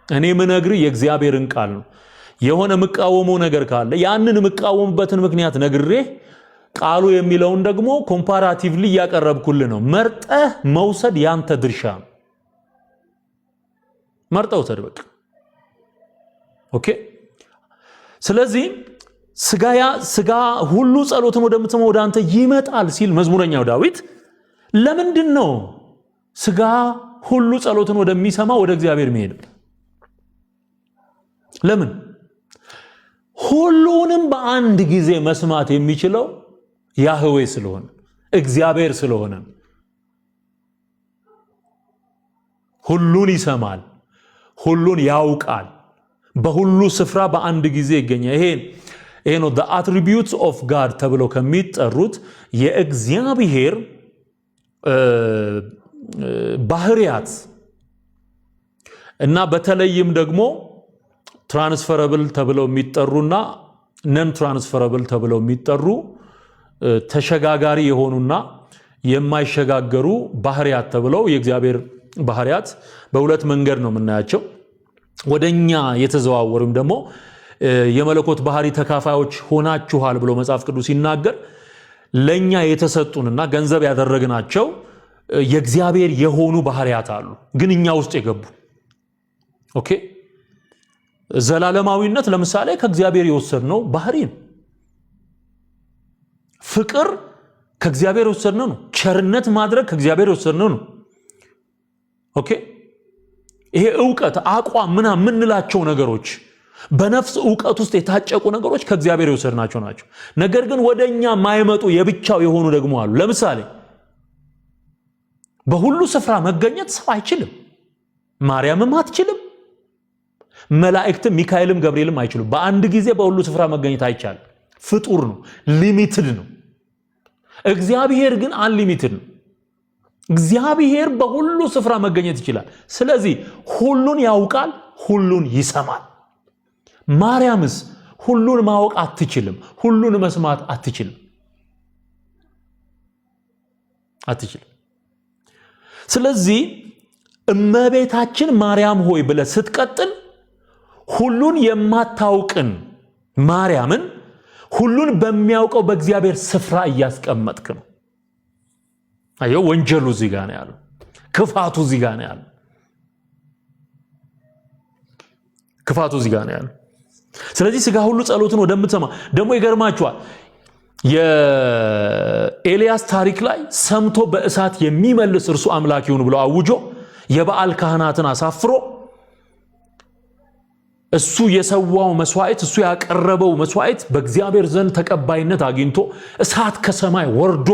እኔ ምነግርህ የእግዚአብሔርን ቃል ነው። የሆነ መቃወመው ነገር ካለ ያንን መቃወምበትን ምክንያት ነግሬ ቃሉ የሚለውን ደግሞ ኮምፓራቲቭሊ ያቀረብኩልህ ነው። መርጠህ መውሰድ ያንተ ድርሻ ነው። መርጠህ ውሰድ በቃ። ኦኬ። ስለዚህ ስጋ ሁሉ ጸሎትን ወደምትሰማ ወደ አንተ ይመጣል ሲል መዝሙረኛው ዳዊት ለምንድን ነው ስጋ ሁሉ ጸሎትን ወደሚሰማ ወደ እግዚአብሔር መሄድ? ለምን? ሁሉንም በአንድ ጊዜ መስማት የሚችለው ያህዌ ስለሆነ እግዚአብሔር ስለሆነ ሁሉን ይሰማል፣ ሁሉን ያውቃል፣ በሁሉ ስፍራ በአንድ ጊዜ ይገኛል። ይሄ ነው the attributes of God ተብለው ከሚጠሩት የእግዚአብሔር ባህሪያት እና በተለይም ደግሞ ትራንስፈረብል ተብለው የሚጠሩና ነን ትራንስፈረብል ተብለው የሚጠሩ ተሸጋጋሪ የሆኑና የማይሸጋገሩ ባህሪያት ተብለው የእግዚአብሔር ባህሪያት በሁለት መንገድ ነው የምናያቸው። ወደኛ የተዘዋወሩም ደግሞ የመለኮት ባህሪ ተካፋዮች ሆናችኋል ብሎ መጽሐፍ ቅዱስ ሲናገር ለኛ የተሰጡንና ገንዘብ ያደረግናቸው የእግዚአብሔር የሆኑ ባህሪያት አሉ፣ ግን እኛ ውስጥ የገቡ ኦኬ። ዘላለማዊነት ለምሳሌ ከእግዚአብሔር የወሰድነው ባህሪ ነው። ፍቅር ከእግዚአብሔር የወሰድነው ነው። ቸርነት ማድረግ ከእግዚአብሔር የወሰድነው ነው። ኦኬ። ይሄ ዕውቀት አቋም ምንላቸው ነገሮች በነፍስ ዕውቀት ውስጥ የታጨቁ ነገሮች ከእግዚአብሔር የወሰድናቸው ናቸው። ነገር ግን ወደኛ ማይመጡ የብቻው የሆኑ ደግሞ አሉ። ለምሳሌ በሁሉ ስፍራ መገኘት ሰው አይችልም። ማርያምም አትችልም። መላእክትም ሚካኤልም ገብርኤልም አይችሉም። በአንድ ጊዜ በሁሉ ስፍራ መገኘት አይቻልም። ፍጡር ነው፣ ሊሚትድ ነው። እግዚአብሔር ግን አንሊሚትድ ነው። እግዚአብሔር በሁሉ ስፍራ መገኘት ይችላል። ስለዚህ ሁሉን ያውቃል፣ ሁሉን ይሰማል። ማርያምስ ሁሉን ማወቅ አትችልም፣ ሁሉን መስማት አትችልም። ስለዚህ እመቤታችን ማርያም ሆይ ብለህ ስትቀጥል ሁሉን የማታውቅን ማርያምን ሁሉን በሚያውቀው በእግዚአብሔር ስፍራ እያስቀመጥክ ነው። አየው፣ ወንጀሉ እዚህ ጋር ነው ያለው። ክፋቱ እዚህ ጋር ነው ያለው። ስለዚህ ስጋ ሁሉ ጸሎትን ወደምትሰማ ደግሞ ይገርማችኋል፣ የኤልያስ ታሪክ ላይ ሰምቶ በእሳት የሚመልስ እርሱ አምላክ ይሁን ብሎ አውጆ የበዓል ካህናትን አሳፍሮ እሱ የሰዋው መስዋዕት እሱ ያቀረበው መስዋዕት በእግዚአብሔር ዘንድ ተቀባይነት አግኝቶ እሳት ከሰማይ ወርዶ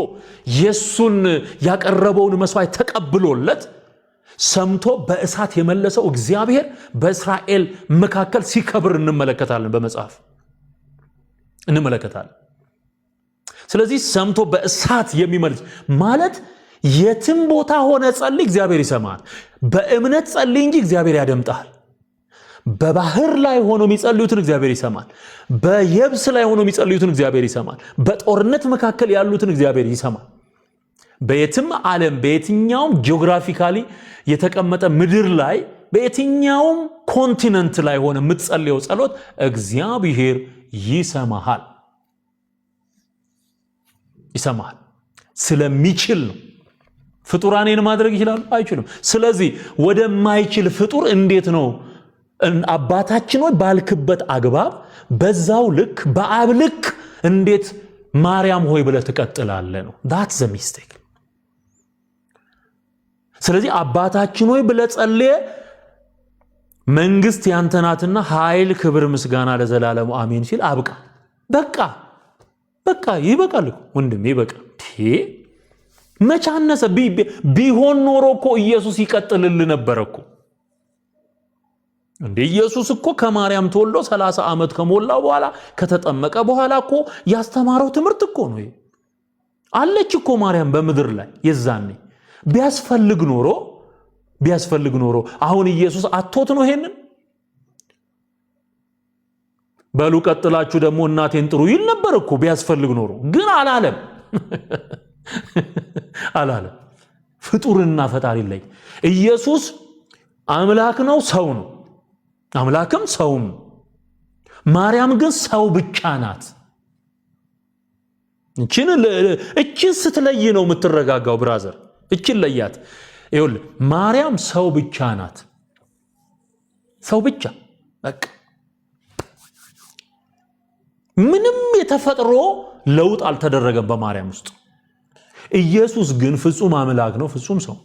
የሱን ያቀረበውን መስዋዕት ተቀብሎለት ሰምቶ በእሳት የመለሰው እግዚአብሔር በእስራኤል መካከል ሲከብር እንመለከታለን፣ በመጽሐፍ እንመለከታለን። ስለዚህ ሰምቶ በእሳት የሚመልስ ማለት የትም ቦታ ሆነ ጸልይ እግዚአብሔር ይሰማል። በእምነት ጸልይ እንጂ እግዚአብሔር ያደምጣል። በባህር ላይ ሆኖ የሚጸልዩትን እግዚአብሔር ይሰማል። በየብስ ላይ ሆኖ የሚጸልዩትን እግዚአብሔር ይሰማል። በጦርነት መካከል ያሉትን እግዚአብሔር ይሰማል። በየትም ዓለም በየትኛውም ጂኦግራፊካሊ የተቀመጠ ምድር ላይ በየትኛውም ኮንቲነንት ላይ ሆነ የምትጸልየው ጸሎት እግዚአብሔር ይሰማሃል። ስለሚችል ነው። ፍጡራኔን ማድረግ ይችላሉ? አይችሉም። ስለዚህ ወደማይችል ፍጡር እንዴት ነው አባታችን ሆይ ባልክበት አግባብ በዛው ልክ በአብ ልክ እንዴት ማርያም ሆይ ብለህ ትቀጥላለህ ነው። that's the mistake። ስለዚህ አባታችን ሆይ ብለህ ጸልየ መንግስት ያንተ ናትና ኃይል፣ ክብር፣ ምስጋና ለዘላለሙ አሜን ሲል አብቃ። በቃ ይበቃል ወንድሜ፣ ይበቃ። መቻነሰ ቢሆን ኖሮ እኮ ኢየሱስ ይቀጥልል ነበር እኮ እንደ ኢየሱስ እኮ ከማርያም ተወልዶ 30 ዓመት ከሞላው በኋላ ከተጠመቀ በኋላ እኮ ያስተማረው ትምህርት እኮ ነው። አለች እኮ ማርያም በምድር ላይ የዛኔ ቢያስፈልግ ኖሮ አሁን ኢየሱስ አቶት ነው ይሄንን በሉ ቀጥላችሁ ደግሞ እናቴን ጥሩ ይል ነበር እኮ ቢያስፈልግ ኖሮ። ግን አላለም። ፍጡርና ፈጣሪ ላይ ኢየሱስ አምላክ ነው፣ ሰው ነው። አምላክም ሰውም። ማርያም ግን ሰው ብቻ ናት። እቺን ስትለይ ነው የምትረጋጋው ብራዘር። እቺን ለያት። ይኸውልህ ማርያም ሰው ብቻ ናት። ሰው ብቻ በቃ ምንም የተፈጥሮ ለውጥ አልተደረገም በማርያም ውስጥ። ኢየሱስ ግን ፍጹም አምላክ ነው፣ ፍጹም ሰው።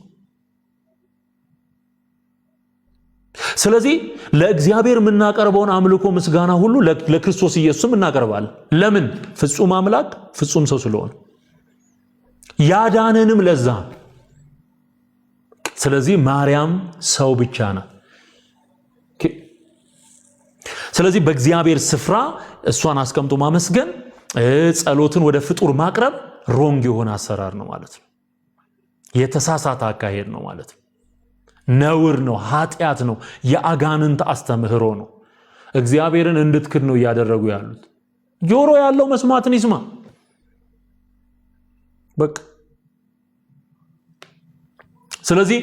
ስለዚህ ለእግዚአብሔር የምናቀርበውን አምልኮ ምስጋና ሁሉ ለክርስቶስ ኢየሱስም እናቀርባለን። ለምን? ፍጹም አምላክ ፍጹም ሰው ስለሆነ ያዳነንም ለዛ። ስለዚህ ማርያም ሰው ብቻ ናት። ስለዚህ በእግዚአብሔር ስፍራ እሷን አስቀምጦ ማመስገን፣ ጸሎትን ወደ ፍጡር ማቅረብ ሮንግ የሆነ አሰራር ነው ማለት ነው። የተሳሳተ አካሄድ ነው ማለት ነው። ነውር ነው፣ ኃጢአት ነው፣ የአጋንንት አስተምህሮ ነው። እግዚአብሔርን እንድትክድ ነው እያደረጉ ያሉት። ጆሮ ያለው መስማትን ይስማ። በቃ ስለዚህ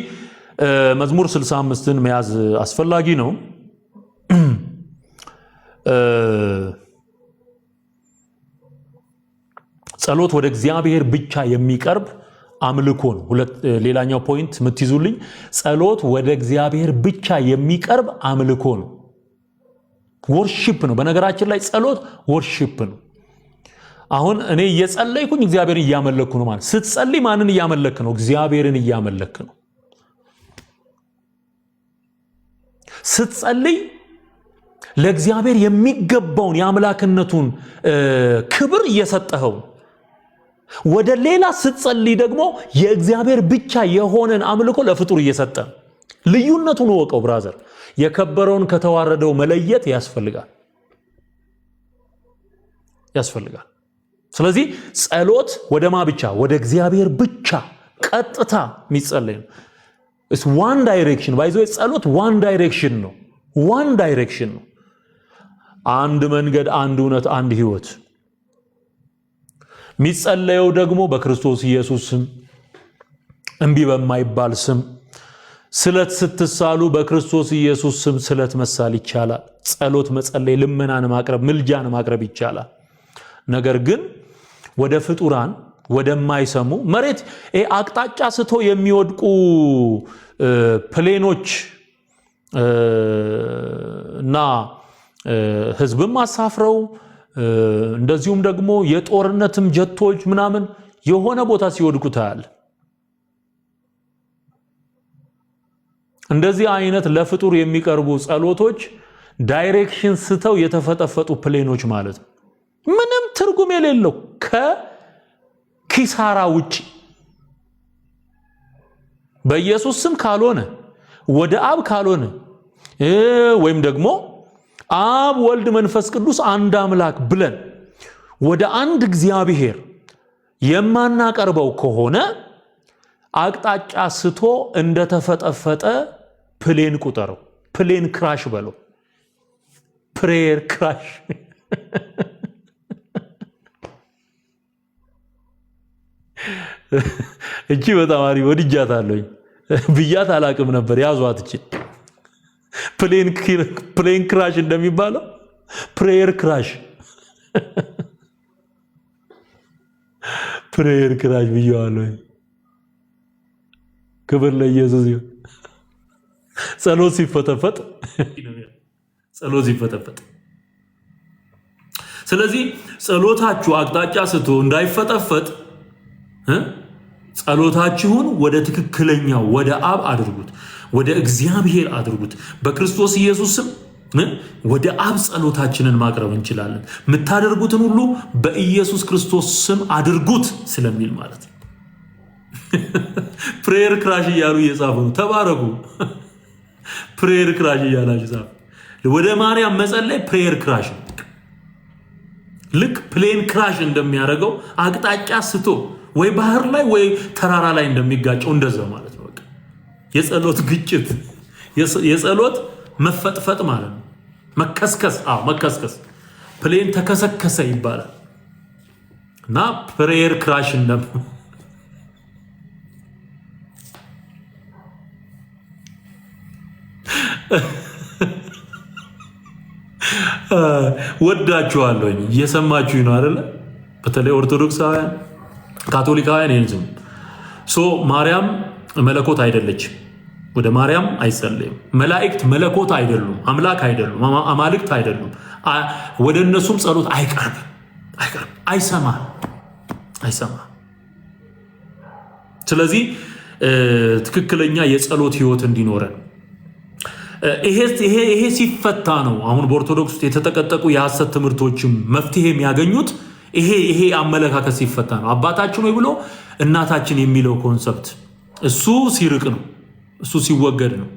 መዝሙር 65ን መያዝ አስፈላጊ ነው። ጸሎት ወደ እግዚአብሔር ብቻ የሚቀርብ አምልኮ ነው። ሌላኛው ፖይንት የምትይዙልኝ ጸሎት ወደ እግዚአብሔር ብቻ የሚቀርብ አምልኮ ነው። ወርሺፕ ነው። በነገራችን ላይ ጸሎት ወርሺፕ ነው። አሁን እኔ እየጸለይኩኝ እግዚአብሔርን እያመለኩ ነው ማለት። ስትጸልይ ማንን እያመለክ ነው? እግዚአብሔርን እያመለክ ነው። ስትጸልይ ለእግዚአብሔር የሚገባውን የአምላክነቱን ክብር እየሰጠኸው። ወደ ሌላ ስትጸልይ ደግሞ የእግዚአብሔር ብቻ የሆነን አምልኮ ለፍጡር እየሰጠ። ልዩነቱን ወቀው ብራዘር። የከበረውን ከተዋረደው መለየት ያስፈልጋል። ስለዚህ ጸሎት ወደማ ብቻ? ወደ እግዚአብሔር ብቻ ቀጥታ የሚጸለይ ነው። it's one direction by the way ጸሎት one direction ነው። አንድ መንገድ፣ አንድ እውነት፣ አንድ ህይወት። የሚጸለየው ደግሞ በክርስቶስ ኢየሱስ ስም፣ እንቢ በማይባል ስም። ስለት ስትሳሉ በክርስቶስ ኢየሱስ ስም ስለት መሳል ይቻላል። ጸሎት መጸለይ፣ ልመናን ማቅረብ፣ ምልጃን ማቅረብ ይቻላል። ነገር ግን ወደ ፍጡራን ወደማይሰሙ መሬት አቅጣጫ ስቶ የሚወድቁ ፕሌኖች እና ህዝብም አሳፍረው እንደዚሁም ደግሞ የጦርነትም ጀቶች ምናምን የሆነ ቦታ ሲወድቁ ታያል። እንደዚህ አይነት ለፍጡር የሚቀርቡ ጸሎቶች ዳይሬክሽን ስተው የተፈጠፈጡ ፕሌኖች ማለት ነው። ምንም ትርጉም የሌለው ከኪሳራ ውጪ በኢየሱስ ስም ካልሆነ ወደ አብ ካልሆነ ወይም ደግሞ አብ ወልድ መንፈስ ቅዱስ አንድ አምላክ ብለን ወደ አንድ እግዚአብሔር የማናቀርበው ከሆነ አቅጣጫ ስቶ እንደተፈጠፈጠ ፕሌን ቁጠረው። ፕሌን ክራሽ በለው። ፕሬየር ክራሽ። እቺ በጣም አሪፍ ወድጃታለሁ። ብያት አላቅም ነበር። ያዟት እቺ ፕሌን ክራሽ እንደሚባለው ፕሬየር ክራሽ ፕሬየር ክራሽ ብያዋለሁ። ክብር ለኢየሱስ ይሁን። ጸሎት ሲፈተፈት ስለዚህ ጸሎታችሁ አቅጣጫ ስቶ እንዳይፈጠፈጥ ጸሎታችሁን ወደ ትክክለኛው ወደ አብ አድርጉት፣ ወደ እግዚአብሔር አድርጉት። በክርስቶስ ኢየሱስም ወደ አብ ጸሎታችንን ማቅረብ እንችላለን። የምታደርጉትን ሁሉ በኢየሱስ ክርስቶስ ስም አድርጉት ስለሚል ማለት ነው። ፕሬየር ክራሽ እያሉ እየጻፉ ነው። ተባረኩ። ፕሬየር ክራሽ እያላችሁ ጻፉ። ወደ ማርያም መጸለይ ፕሬየር ክራሽ ነው። ልክ ፕሌን ክራሽ እንደሚያደርገው አቅጣጫ ስቶ ወይ ባህር ላይ ወይ ተራራ ላይ እንደሚጋጨው እንደዛ ማለት ነው። በቃ የጸሎት ግጭት፣ የጸሎት መፈጥፈጥ ማለት ነው። መከስከስ፣ መከስከስ። ፕሌን ተከሰከሰ ይባላል እና ፕሬየር ክራሽ ወዳችኋለሁ። እየሰማችሁኝ ነው አይደለ? በተለይ ኦርቶዶክሳውያን፣ ካቶሊካውያን ይንዝም ማርያም መለኮት አይደለችም። ወደ ማርያም አይጸለይም። መላእክት መለኮት አይደሉም፣ አምላክ አይደሉም፣ አማልክት አይደሉም። ወደ እነሱም ጸሎት አይቀርብም፣ አይሰማም። ስለዚህ ትክክለኛ የጸሎት ህይወት እንዲኖረን ይሄ ሲፈታ ነው። አሁን በኦርቶዶክስ ውስጥ የተጠቀጠቁ የሐሰት ትምህርቶችም መፍትሄ የሚያገኙት ይሄ አመለካከት ሲፈታ ነው። አባታችን ወይ ብሎ እናታችን የሚለው ኮንሰፕት እሱ ሲርቅ ነው፣ እሱ ሲወገድ ነው።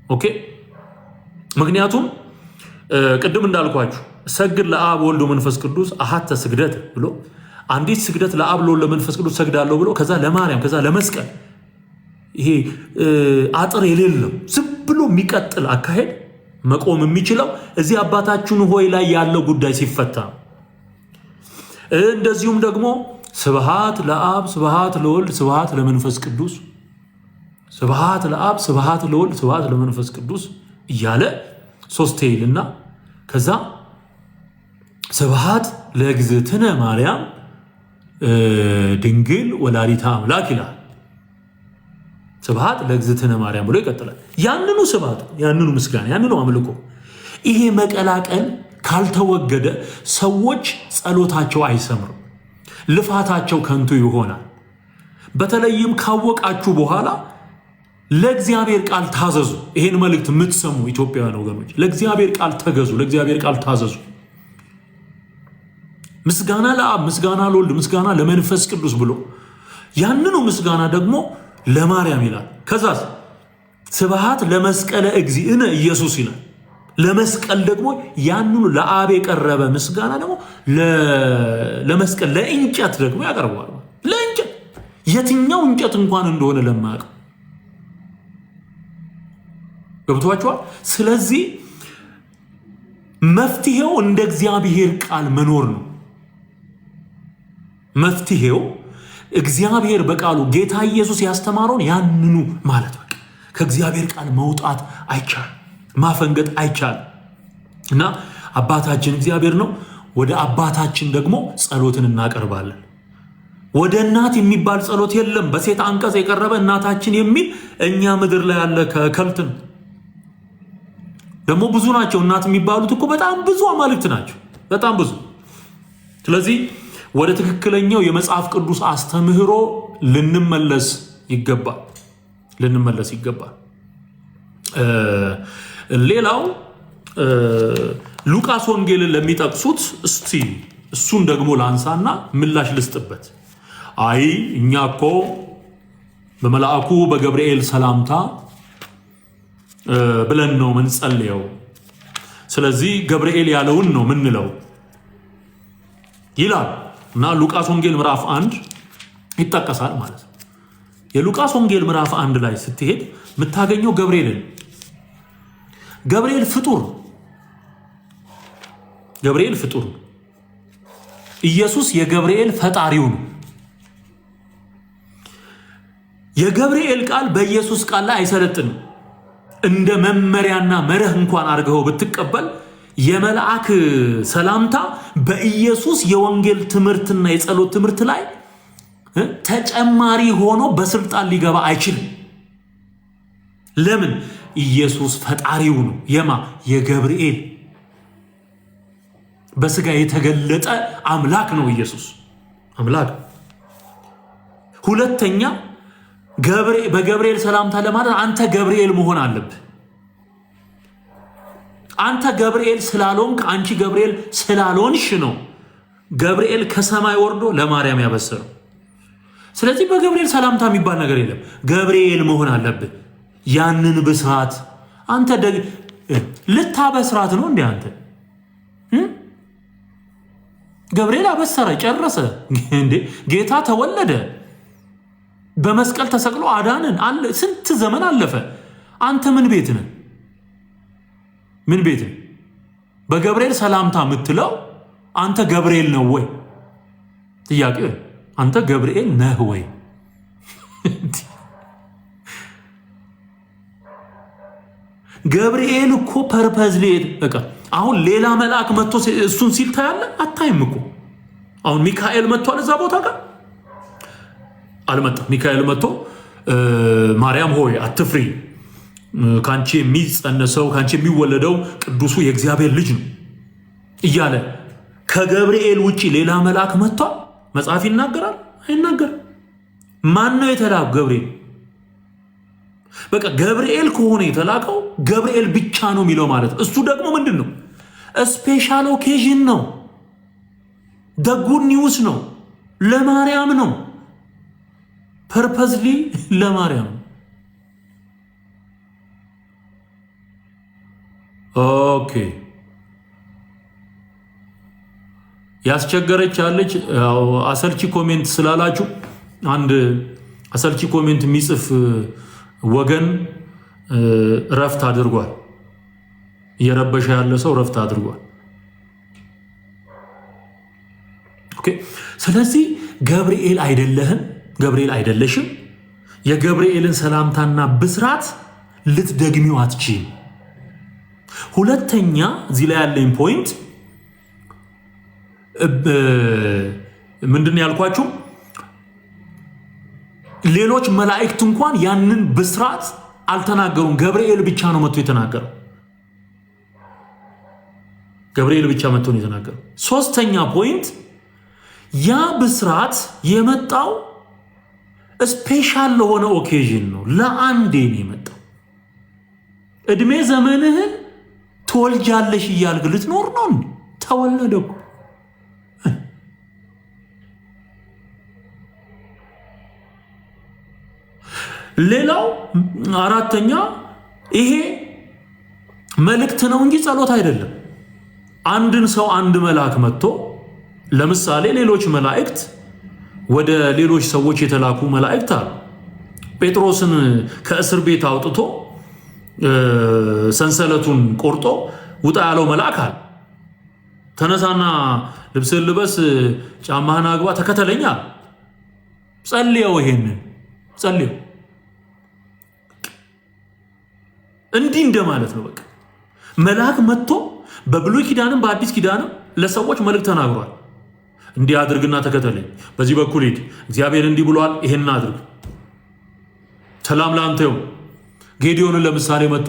ኦኬ። ምክንያቱም ቅድም እንዳልኳችሁ ሰግድ ለአብ ወልድ መንፈስ ቅዱስ አሐተ ስግደት ብሎ አንዲት ስግደት ለአብ ለወልድ ለመንፈስ ቅዱስ ሰግዳለሁ ብሎ ከዛ ለማርያም ከዛ ለመስቀል ይሄ አጥር የሌለው ዝም ብሎ የሚቀጥል አካሄድ መቆም የሚችለው እዚህ አባታችን ሆይ ላይ ያለው ጉዳይ ሲፈታ ነው። እንደዚሁም ደግሞ ስብሃት ለአብ ስብሃት ለወልድ ስብሃት ለመንፈስ ቅዱስ፣ ስብሃት ለአብ ስብሃት ለወልድ ስብሃት ለመንፈስ ቅዱስ እያለ ሶስት ይልና ከዛ ስብሃት ለእግዝእትነ ማርያም ድንግል ወላዲተ አምላክ ይላል። ስብሃት ለእግዝእትነ ማርያም ብሎ ይቀጥላል። ያንኑ ስብሃት፣ ያንኑ ምስጋና፣ ያንኑ አምልኮ። ይሄ መቀላቀል ካልተወገደ ሰዎች ጸሎታቸው አይሰምርም፣ ልፋታቸው ከንቱ ይሆናል። በተለይም ካወቃችሁ በኋላ ለእግዚአብሔር ቃል ታዘዙ። ይሄን መልእክት የምትሰሙ ኢትዮጵያውያን ወገኖች ለእግዚአብሔር ቃል ተገዙ፣ ለእግዚአብሔር ቃል ታዘዙ። ምስጋና ለአብ፣ ምስጋና ለወልድ፣ ምስጋና ለመንፈስ ቅዱስ ብሎ ያንኑ ምስጋና ደግሞ ለማርያም ይላል። ከዛስ ስብሃት ለመስቀለ እግዚእነ ኢየሱስ ይላል። ለመስቀል ደግሞ ያንኑ ለአብ የቀረበ ምስጋና ደግሞ ለመስቀል ለእንጨት ደግሞ ያቀርበዋል። ለእንጨት የትኛው እንጨት እንኳን እንደሆነ ለማያውቅ ገብቷችኋል። ስለዚህ መፍትሄው እንደ እግዚአብሔር ቃል መኖር ነው። መፍትሄው እግዚአብሔር በቃሉ ጌታ ኢየሱስ ያስተማረውን ያንኑ ማለት በቃ ከእግዚአብሔር ቃል መውጣት አይቻልም፣ ማፈንገጥ አይቻልም። እና አባታችን እግዚአብሔር ነው። ወደ አባታችን ደግሞ ጸሎትን እናቀርባለን። ወደ እናት የሚባል ጸሎት የለም። በሴት አንቀጽ የቀረበ እናታችን የሚል እኛ ምድር ላይ ያለ ከልትን ደግሞ ብዙ ናቸው። እናት የሚባሉት እኮ በጣም ብዙ አማልክት ናቸው፣ በጣም ብዙ። ስለዚህ ወደ ትክክለኛው የመጽሐፍ ቅዱስ አስተምህሮ ልንመለስ ይገባል። ሌላው ሉቃስ ወንጌልን ለሚጠቅሱት እስቲ እሱን ደግሞ ላንሳና ምላሽ ልስጥበት። አይ እኛ እኮ በመልአኩ በገብርኤል ሰላምታ ብለን ነው ምንጸልየው። ስለዚህ ገብርኤል ያለውን ነው ምንለው ይላል እና ሉቃስ ወንጌል ምዕራፍ 1 ይጠቀሳል ማለት ነው። የሉቃስ ወንጌል ምዕራፍ 1 ላይ ስትሄድ የምታገኘው ገብርኤልን ገብርኤል ፍጡር ኢየሱስ የገብርኤል ፈጣሪው ነው። የገብርኤል ቃል በኢየሱስ ቃል ላይ አይሰለጥንም። እንደ መመሪያና መርህ እንኳን አድርገው ብትቀበል የመልአክ ሰላምታ በኢየሱስ የወንጌል ትምህርትና የጸሎት ትምህርት ላይ ተጨማሪ ሆኖ በስልጣን ሊገባ አይችልም። ለምን? ኢየሱስ ፈጣሪው ነው። የገብርኤል በስጋ የተገለጠ አምላክ ነው። ኢየሱስ አምላክ። ሁለተኛ በገብርኤል ሰላምታ ለማለት አንተ ገብርኤል መሆን አለብህ። አንተ ገብርኤል ስላልሆንክ አንቺ ገብርኤል ስላልሆንሽ ነው ገብርኤል ከሰማይ ወርዶ ለማርያም ያበሰረው። ስለዚህ በገብርኤል ሰላምታ የሚባል ነገር የለም። ገብርኤል መሆን አለብህ። ያንን ብስራት አንተ ልታበስራት ነው እንዴ? አንተ ገብርኤል አበሰረ፣ ጨረሰ እንዴ? ጌታ ተወለደ፣ በመስቀል ተሰቅሎ አዳንን። ስንት ዘመን አለፈ። አንተ ምን ቤት ነህ? ምን ቤት ነህ? በገብርኤል ሰላምታ የምትለው አንተ ገብርኤል ነው ወይ? ጥያቄ። አንተ ገብርኤል ነህ ወይ? ገብርኤል እኮ ፐርፐዝ ሊሄድ በቃ አሁን ሌላ መልአክ መጥቶ እሱን ሲል ታያለ? አታይም እኮ። አሁን ሚካኤል መጥቷል እዛ ቦታ ጋር አልመጣም። ሚካኤል መጥቶ ማርያም ሆይ አትፍሪ፣ ካንቺ የሚጸነሰው ካንቺ የሚወለደው ቅዱሱ የእግዚአብሔር ልጅ ነው እያለ ከገብርኤል ውጪ ሌላ መልአክ መጥቷል? መጽሐፍ ይናገራል? አይናገርም። ማን ነው የተላከው? ገብርኤል። በቃ ገብርኤል ከሆነ የተላከው ገብርኤል ብቻ ነው የሚለው ማለት ነው። እሱ ደግሞ ምንድን ነው? ስፔሻል ኦኬዥን ነው። ደጉድ ኒውስ ነው። ለማርያም ነው። ፐርፐዝሊ ለማርያም። ኦኬ። ያስቸገረች ያለች አሰልቺ ኮሜንት ስላላችሁ አንድ አሰልቺ ኮሜንት የሚጽፍ ወገን ረፍት አድርጓል። እየረበሸ ያለ ሰው ረፍት አድርጓል። ኦኬ። ስለዚህ ገብርኤል አይደለህም፣ ገብርኤል አይደለሽም። የገብርኤልን ሰላምታና ብስራት ልትደግሚው አትችይም። ሁለተኛ እዚህ ላይ ያለኝ ፖይንት ምንድን ያልኳችሁ ሌሎች መላእክት እንኳን ያንን ብስራት አልተናገሩም። ገብርኤል ብቻ ነው መጥቶ የተናገረው። ገብርኤል ብቻ መጥቶ ነው የተናገረው። ሶስተኛ ፖይንት ያ ብስራት የመጣው ስፔሻል ለሆነ ኦኬዥን ነው። ለአንዴ ነው የመጣው። እድሜ ዘመንህን ትወልጃለሽ እያልክ ልትኖር ነው። ተወለደ እኮ። ሌላው አራተኛ ይሄ መልእክት ነው እንጂ ጸሎት አይደለም። አንድን ሰው አንድ መልአክ መጥቶ ለምሳሌ ሌሎች መላእክት ወደ ሌሎች ሰዎች የተላኩ መላእክት አሉ። ጴጥሮስን ከእስር ቤት አውጥቶ ሰንሰለቱን ቆርጦ ውጣ ያለው መልአክ አለ። ተነሳና ልብስህን ልበስ፣ ጫማህን አግባ፣ ተከተለኛ። ጸልየው፣ ይሄንን ጸልየው። እንዲህ እንደማለት ነው። በቃ መልአክ መጥቶ በብሉይ ኪዳንም በአዲስ ኪዳንም ለሰዎች መልእክት ተናግሯል። እንዲህ አድርግና ተከተለኝ፣ በዚህ በኩል ሂድ፣ እግዚአብሔር እንዲህ ብሏል፣ ይሄን አድርግ፣ ሰላም ለአንተ ይሁን። ጌዲዮንን ለምሳሌ መጥቶ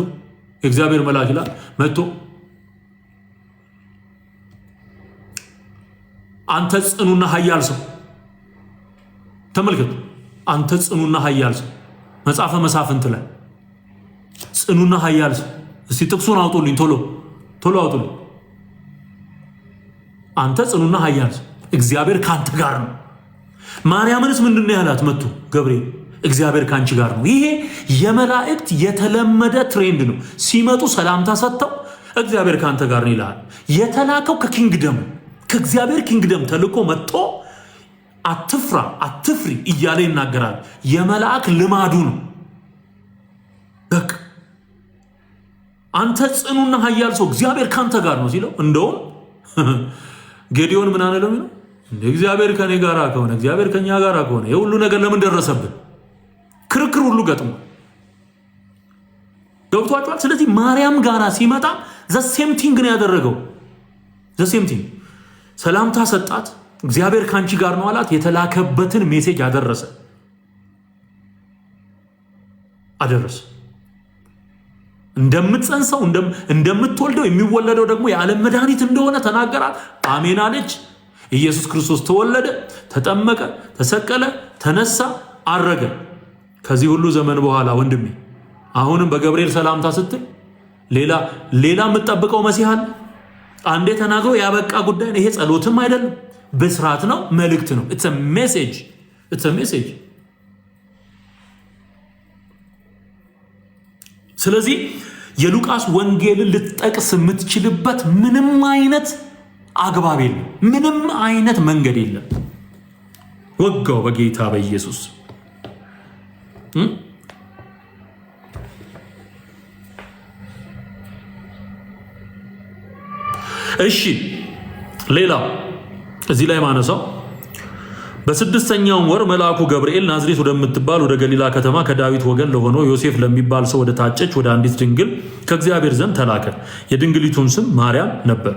የእግዚአብሔር መልአክ ይላል መጥቶ አንተ ጽኑና ኃያል ሰው፣ ተመልከቱ፣ አንተ ጽኑና ኃያል ሰው መጽሐፈ መሳፍንት ላይ ጽኑና ኃያል ሰው። እስቲ ጥቅሱን አውጡልኝ፣ ቶሎ ቶሎ አውጡልኝ። አንተ ጽኑና ኃያል ሰው፣ እግዚአብሔር ካንተ ጋር ነው። ማርያምንስ ምንድነው ያላት? መጥቶ ገብርኤል እግዚአብሔር ካንቺ ጋር ነው። ይሄ የመላእክት የተለመደ ትሬንድ ነው። ሲመጡ ሰላምታ ሰጥተው እግዚአብሔር ካንተ ጋር ነው ይላል። የተላከው ከእግዚአብሔር ኪንግደም ተልኮ መጥቶ አትፍራ አትፍሪ እያለ ይናገራል። የመልአክ ልማዱ ነው። በቃ አንተ ጽኑና ኃያል ሰው እግዚአብሔር ካንተ ጋር ነው ሲለው፣ እንደውም ጌዲዮን ምን አለ ነው እግዚአብሔር ከኔ ጋር ከሆነ እግዚአብሔር ከኛ ጋር ከሆነ የሁሉ ነገር ለምን ደረሰብን? ክርክር ሁሉ ገጥሞ ገብቷቸዋል። ስለዚህ ማርያም ጋራ ሲመጣ ዘሴም ቲንግ ነው ያደረገው። ዘሴም ቲንግ ሰላምታ ሰጣት። እግዚአብሔር ካንቺ ጋር ነው አላት። የተላከበትን ሜሴጅ አደረሰ። እንደምትጸንሰው እንደምትወልደው የሚወለደው ደግሞ የዓለም መድኃኒት እንደሆነ ተናገራት። አሜን አለች። ኢየሱስ ክርስቶስ ተወለደ፣ ተጠመቀ፣ ተሰቀለ፣ ተነሳ፣ አረገ። ከዚህ ሁሉ ዘመን በኋላ ወንድሜ አሁንም በገብርኤል ሰላምታ ስትል ሌላ የምትጠብቀው መሲህ አለ? አንዴ ተናግሮ ያበቃ ጉዳይ ነው። ይሄ ጸሎትም አይደለም፣ ብስራት ነው፣ መልእክት ነው። ኢትስ አ ሜሴጅ። ስለዚህ የሉቃስ ወንጌልን ልትጠቅስ የምትችልበት ምንም አይነት አግባብ የለም፣ ምንም አይነት መንገድ የለም። ወጋው በጌታ በኢየሱስ። እሺ ሌላው እዚህ ላይ ማነሳው በስድስተኛው ወር መልአኩ ገብርኤል ናዝሬት ወደምትባል ወደ ገሊላ ከተማ ከዳዊት ወገን ለሆነው ዮሴፍ ለሚባል ሰው ወደ ታጨች ወደ አንዲት ድንግል ከእግዚአብሔር ዘንድ ተላከ። የድንግሊቱን ስም ማርያም ነበር።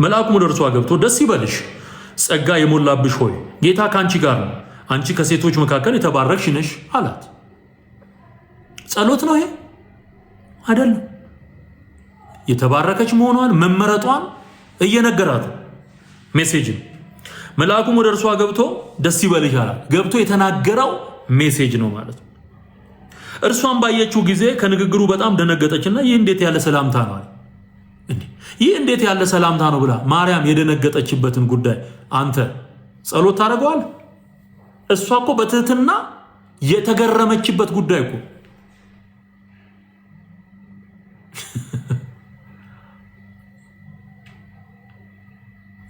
መልአኩም ወደ እርሷ ገብቶ ደስ ይበልሽ፣ ጸጋ የሞላብሽ ሆይ ጌታ ካንቺ ጋር ነው፣ አንቺ ከሴቶች መካከል የተባረክሽ ነሽ አላት። ጸሎት ነው ይሄ አይደለም። የተባረከች መሆኗን መመረጧን እየነገራት ሜሴጅ ነው። መልአኩም ወደ እርሷ ገብቶ ደስ ይበልሽ አላት። ገብቶ የተናገረው ሜሴጅ ነው ማለት ነው። እርሷን ባየችው ጊዜ ከንግግሩ በጣም ደነገጠችና ይህ እንዴት ያለ ሰላምታ ነው አለ። ይህ እንዴት ያለ ሰላምታ ነው ብላ ማርያም የደነገጠችበትን ጉዳይ አንተ ጸሎት ታደርገዋል? እሷ እኮ በትህትና የተገረመችበት ጉዳይ እኮ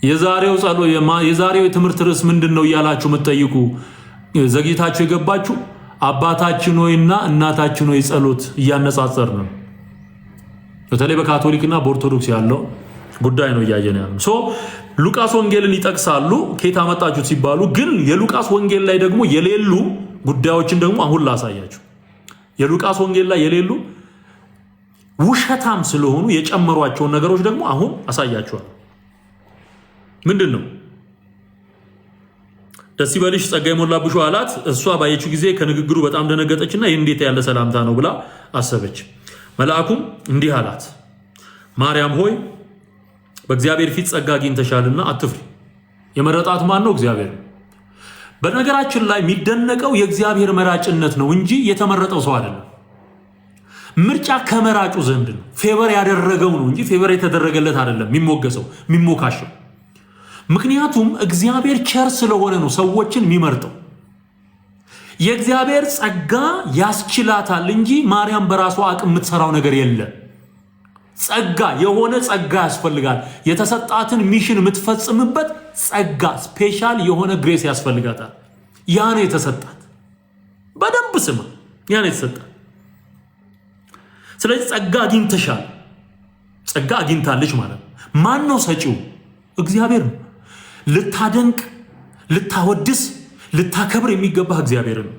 የዛሬው የትምህርት ርዕስ ምንድን ነው እያላችሁ የምትጠይቁ ዘግይታችሁ የገባችሁ አባታችን ሆይና እናታችን ሆይ ጸሎት እያነጻጸር ነው። በተለይ በካቶሊክና በኦርቶዶክስ ያለው ጉዳይ ነው እያየን ያለው። ሉቃስ ወንጌልን ይጠቅሳሉ። ከየት አመጣችሁት ሲባሉ ግን የሉቃስ ወንጌል ላይ ደግሞ የሌሉ ጉዳዮችን ደግሞ አሁን ላሳያችሁ። የሉቃስ ወንጌል ላይ የሌሉ ውሸታም ስለሆኑ የጨመሯቸውን ነገሮች ደግሞ አሁን አሳያችኋል። ምንድን ነው? ደስ ይበልሽ ጸጋ የሞላብሽ አላት። እሷ ባየችው ጊዜ ከንግግሩ በጣም ደነገጠችና ይህ እንዴት ያለ ሰላምታ ነው ብላ አሰበች። መልአኩም እንዲህ አላት፣ ማርያም ሆይ በእግዚአብሔር ፊት ጸጋ አግኝተሻልና አትፍሪ። የመረጣት ማን ነው? እግዚአብሔር። በነገራችን ላይ የሚደነቀው የእግዚአብሔር መራጭነት ነው እንጂ የተመረጠው ሰው አይደለም። ምርጫ ከመራጩ ዘንድ ነው። ፌቨር ያደረገው ነው እንጂ ፌቨር የተደረገለት አይደለም የሚሞገሰው የሚሞካሸው። ምክንያቱም እግዚአብሔር ቸር ስለሆነ ነው ሰዎችን የሚመርጠው። የእግዚአብሔር ጸጋ ያስችላታል እንጂ ማርያም በራሷ አቅም የምትሰራው ነገር የለም። የሆነ ጸጋ ያስፈልጋል። የተሰጣትን ሚሽን የምትፈጽምበት ጸጋ፣ ስፔሻል የሆነ ግሬስ ያስፈልጋታል። ያ ነው የተሰጣት። በደንብ ስማ፣ ያ ነው የተሰጣት። ስለዚህ ጸጋ አግኝተሻል፣ ጸጋ አግኝታለች ማለት ነው። ማን ነው ሰጪው? እግዚአብሔር ነው። ልታደንቅ፣ ልታወድስ፣ ልታከብር የሚገባህ እግዚአብሔር ነው።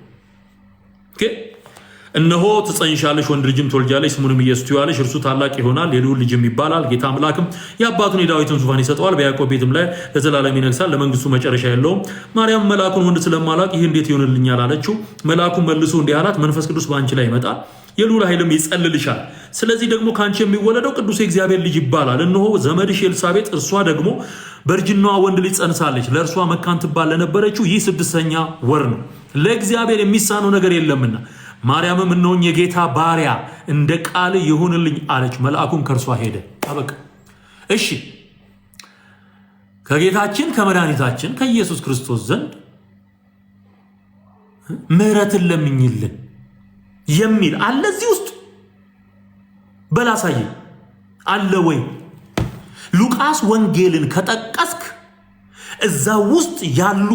እነሆ ትጸንሻለሽ፣ ወንድ ልጅም ትወልጃለሽ፣ ስሙንም ኢየሱስ ትይዋለሽ። እርሱ ታላቅ ይሆናል፣ የልዑል ልጅም ይባላል። ጌታ አምላክም የአባቱን የዳዊትን ዙፋን ይሰጠዋል፣ በያዕቆብ ቤትም ላይ ለዘላለም ይነግሣል፣ ለመንግስቱ መጨረሻ የለውም። ማርያም መልአኩን ወንድ ስለማላውቅ ይህ እንዴት ይሆንልኛል አለችው። መልአኩም መልሶ እንዲህ አላት፣ መንፈስ ቅዱስ በአንቺ ላይ ይመጣል፣ የልዑል ኃይልም ይጸልልሻል። ስለዚህ ደግሞ ከአንቺ የሚወለደው ቅዱስ የእግዚአብሔር ልጅ ይባላል። እነሆ ዘመድሽ ኤልሳቤጥ እርሷ ደግሞ በእርጅናዋ ወንድ ልጅ ጸንሳለች። ለእርሷ መካን ትባል ለነበረችው ይህ 6ኛ ወር ነው፣ ለእግዚአብሔር የሚሳነው ነገር የለምና። ማርያምም እነሆኝ የጌታ ባሪያ እንደ ቃል ይሁንልኝ አለች። መልአኩም ከእርሷ ሄደ። አበቃ። እሺ፣ ከጌታችን ከመድኃኒታችን ከኢየሱስ ክርስቶስ ዘንድ ምህረትን ለምኝልን የሚል አለ እዚህ ውስጥ በላሳይ አለ ወይ? ሉቃስ ወንጌልን ከጠቀስክ እዛ ውስጥ ያሉ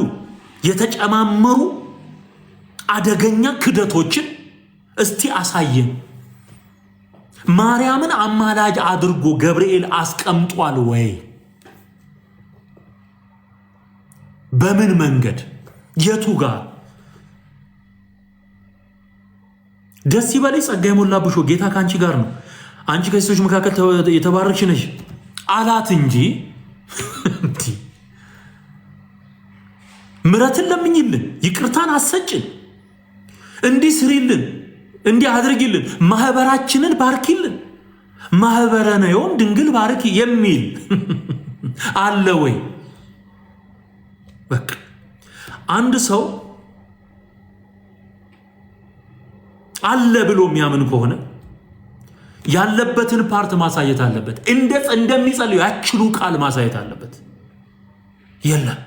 የተጨማመሩ አደገኛ ክደቶችን እስቲ አሳየን። ማርያምን አማላጅ አድርጎ ገብርኤል አስቀምጧል ወይ? በምን መንገድ? የቱ ጋር? ደስ ይበልሽ ጸጋ የሞላብሽ ጌታ ካንቺ ጋር ነው፣ አንቺ ከሴቶች መካከል የተባረክሽ ነሽ አላት እንጂ ምሕረትን ለምኝልን፣ ይቅርታን አሰጭን፣ እንዲህ ስሪልን፣ እንዲህ አድርጊልን፣ ማህበራችንን ባርኪልን፣ ማህበረ ነዮም ድንግል ባርኪ የሚል አለ ወይ? በቃ አንድ ሰው አለ ብሎ የሚያምን ከሆነ ያለበትን ፓርት ማሳየት አለበት። እንደሚጸልዩ ያችሉ ቃል ማሳየት አለበት። የለም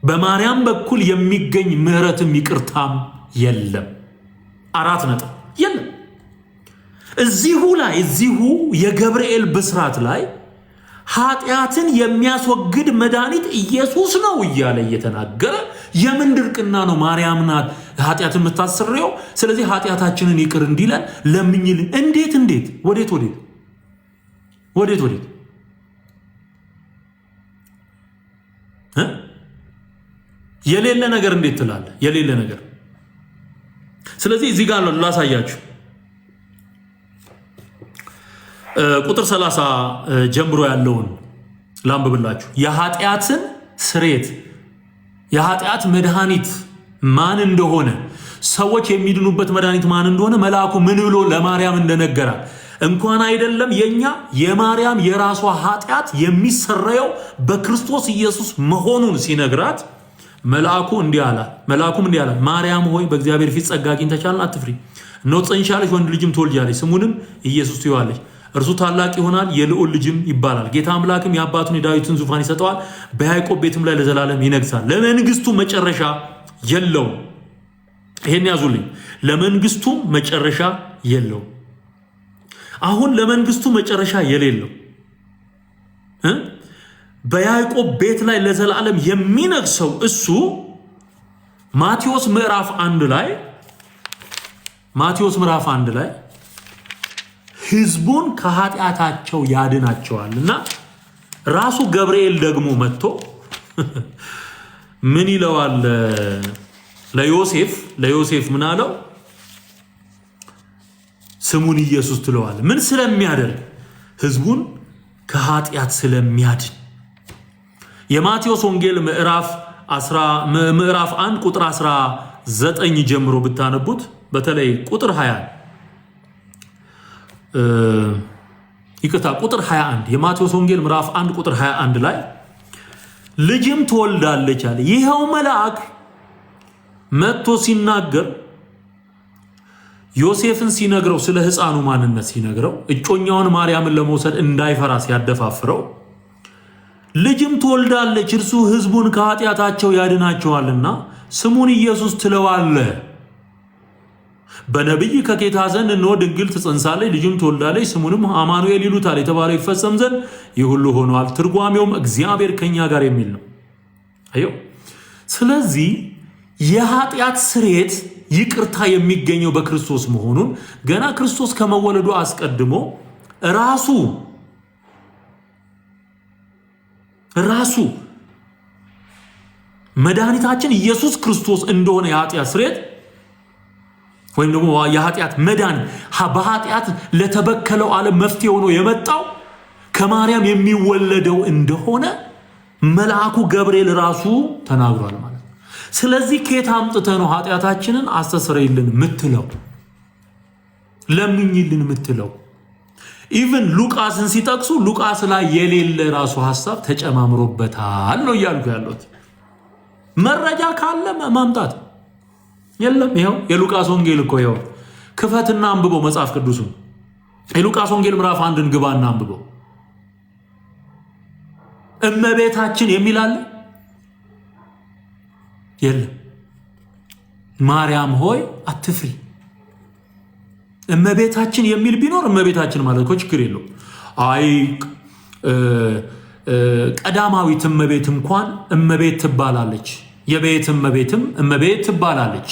በማርያም በኩል የሚገኝ ምህረትም ይቅርታም የለም። 4 ነጥብ የለም። እዚሁ የገብርኤል ብስራት ላይ ኃጢአትን የሚያስወግድ መድኃኒት ኢየሱስ ነው እያለ እየተናገረ የምን ድርቅና ነው? ማርያም ናት ኃጢአትን የምታስረው። ስለዚህ ኃጢአታችንን ይቅር እንዲለን ለምኝልን። እንዴት? ወዴት? የሌለ ነገር እንዴት ትላለ? የሌለ ነገር። ስለዚህ እዚህ ጋር ላሳያችሁ። ቁጥር 30 ጀምሮ ያለውን ላንብብላችሁ። የኃጢአትን ስሬት የኃጢአት መድኃኒት ማን እንደሆነ፣ ሰዎች የሚድኑበት መድኃኒት ማን እንደሆነ መልአኩ ምን ብሎ ለማርያም እንደነገራት እንኳን አይደለም የማርያም የራሷ ኃጢአት የሚሰረየው በክርስቶስ ኢየሱስ መሆኑን ሲነግራት መልአኩም እንዲህ አላት፣ ማርያም ሆይ በእግዚአብሔር ፊት ጸጋ አግኝተሻልና አትፍሪ። እነሆ ትጸንሻለሽ፣ ወንድ ልጅም ትወልጃለሽ፣ ስሙንም ኢየሱስ ትይዋለሽ። እርሱ ታላቅ ይሆናል፣ የልዑል ልጅም ይባላል። ጌታ አምላክም የአባቱን የዳዊትን ዙፋን ይሰጠዋል፣ በያዕቆብ ቤትም ላይ ለዘላለም ይነግሣል። ለመንግስቱ መጨረሻ የለውም። ይሄን ያዙልኝ። ለመንግስቱ መጨረሻ የለውም። አሁን ለመንግስቱ መጨረሻ የሌለው በያዕቆብ ቤት ላይ ለዘላለም የሚነግሰው እሱ ማቴዎስ ምዕራፍ 1 ላይ ህዝቡን ከኃጢአታቸው ያድናቸዋልና ራሱ ገብርኤል ደግሞ መጥቶ ምን ይለዋል ለዮሴፍ ምን አለው? ስሙን ኢየሱስ ትለዋል። ምን ስለሚያደርግ? ህዝቡን ከኃጢአት ስለሚያድን። የማቴዎስ ወንጌል ምዕራፍ 1 ቁጥር 19 ጀምሮ ብታነቡት በተለይ ቁጥር 20 ቁጥር 21 የማቴዎስ ወንጌል ምዕራፍ 1 ቁጥር 21 ላይ ልጅም ትወልዳለች አለ። ይኸው መልአክ መጥቶ ሲናገር ዮሴፍን ሲነግረው፣ ስለ ሕፃኑ ማንነት ሲነግረው፣ እጮኛውን ማርያምን ለመውሰድ እንዳይፈራ ሲያደፋፍረው፣ ልጅም ትወልዳለች እርሱ ህዝቡን ከኃጢአታቸው ያድናቸዋልና ስሙን ኢየሱስ ትለዋለህ። በነቢይ ከጌታ ዘንድ እነሆ ድንግል ትጸንሳለች፣ ልጅም ትወልዳለች፣ ስሙንም አማኑኤል ይሉታል የተባለው ይፈጸም ዘንድ ይህ ሁሉ ሆኗል። ትርጓሜውም እግዚአብሔር ከኛ ጋር የሚል ነው። አየው። ስለዚህ የኃጢአት ስርየት ይቅርታ የሚገኘው በክርስቶስ መሆኑን ገና ክርስቶስ ከመወለዱ አስቀድሞ ራሱ መድኃኒታችን ኢየሱስ ክርስቶስ እንደሆነ የኃጢአት ስርየት ወይም ደግሞ የኃጢአት መዳን በኃጢአት ለተበከለው ዓለም መፍትሄ ሆኖ የመጣው ከማርያም የሚወለደው እንደሆነ መልአኩ ገብርኤል ራሱ ተናግሯል ማለት ነው። ስለዚህ ከየት አምጥተህ ነው ኃጢአታችንን አስተሰርይልን ምትለው? ለምኝልን ምትለው? ኢቭን ሉቃስን ሲጠቅሱ ሉቃስ ላይ የሌለ ራሱ ሐሳብ ተጨማምሮበታል ነው እያልኩ ያሉት። መረጃ ካለ ማምጣት የለም። ይኸው የሉቃስ ወንጌል እኮ ይኸው ክፈትና አንብበው መጽሐፍ ቅዱሱን። የሉቃስ ወንጌል ምዕራፍ 1ን ግባና አንብበው። እመቤታችን የሚላል የለም። ማርያም ሆይ አትፍሪ። እመቤታችን የሚል ቢኖር እመቤታችን ማለት እኮ ችግር የለው። አይ ቀዳማዊት እመቤት እንኳን እመቤት ትባላለች፣ የቤት እመቤትም እመቤት ትባላለች።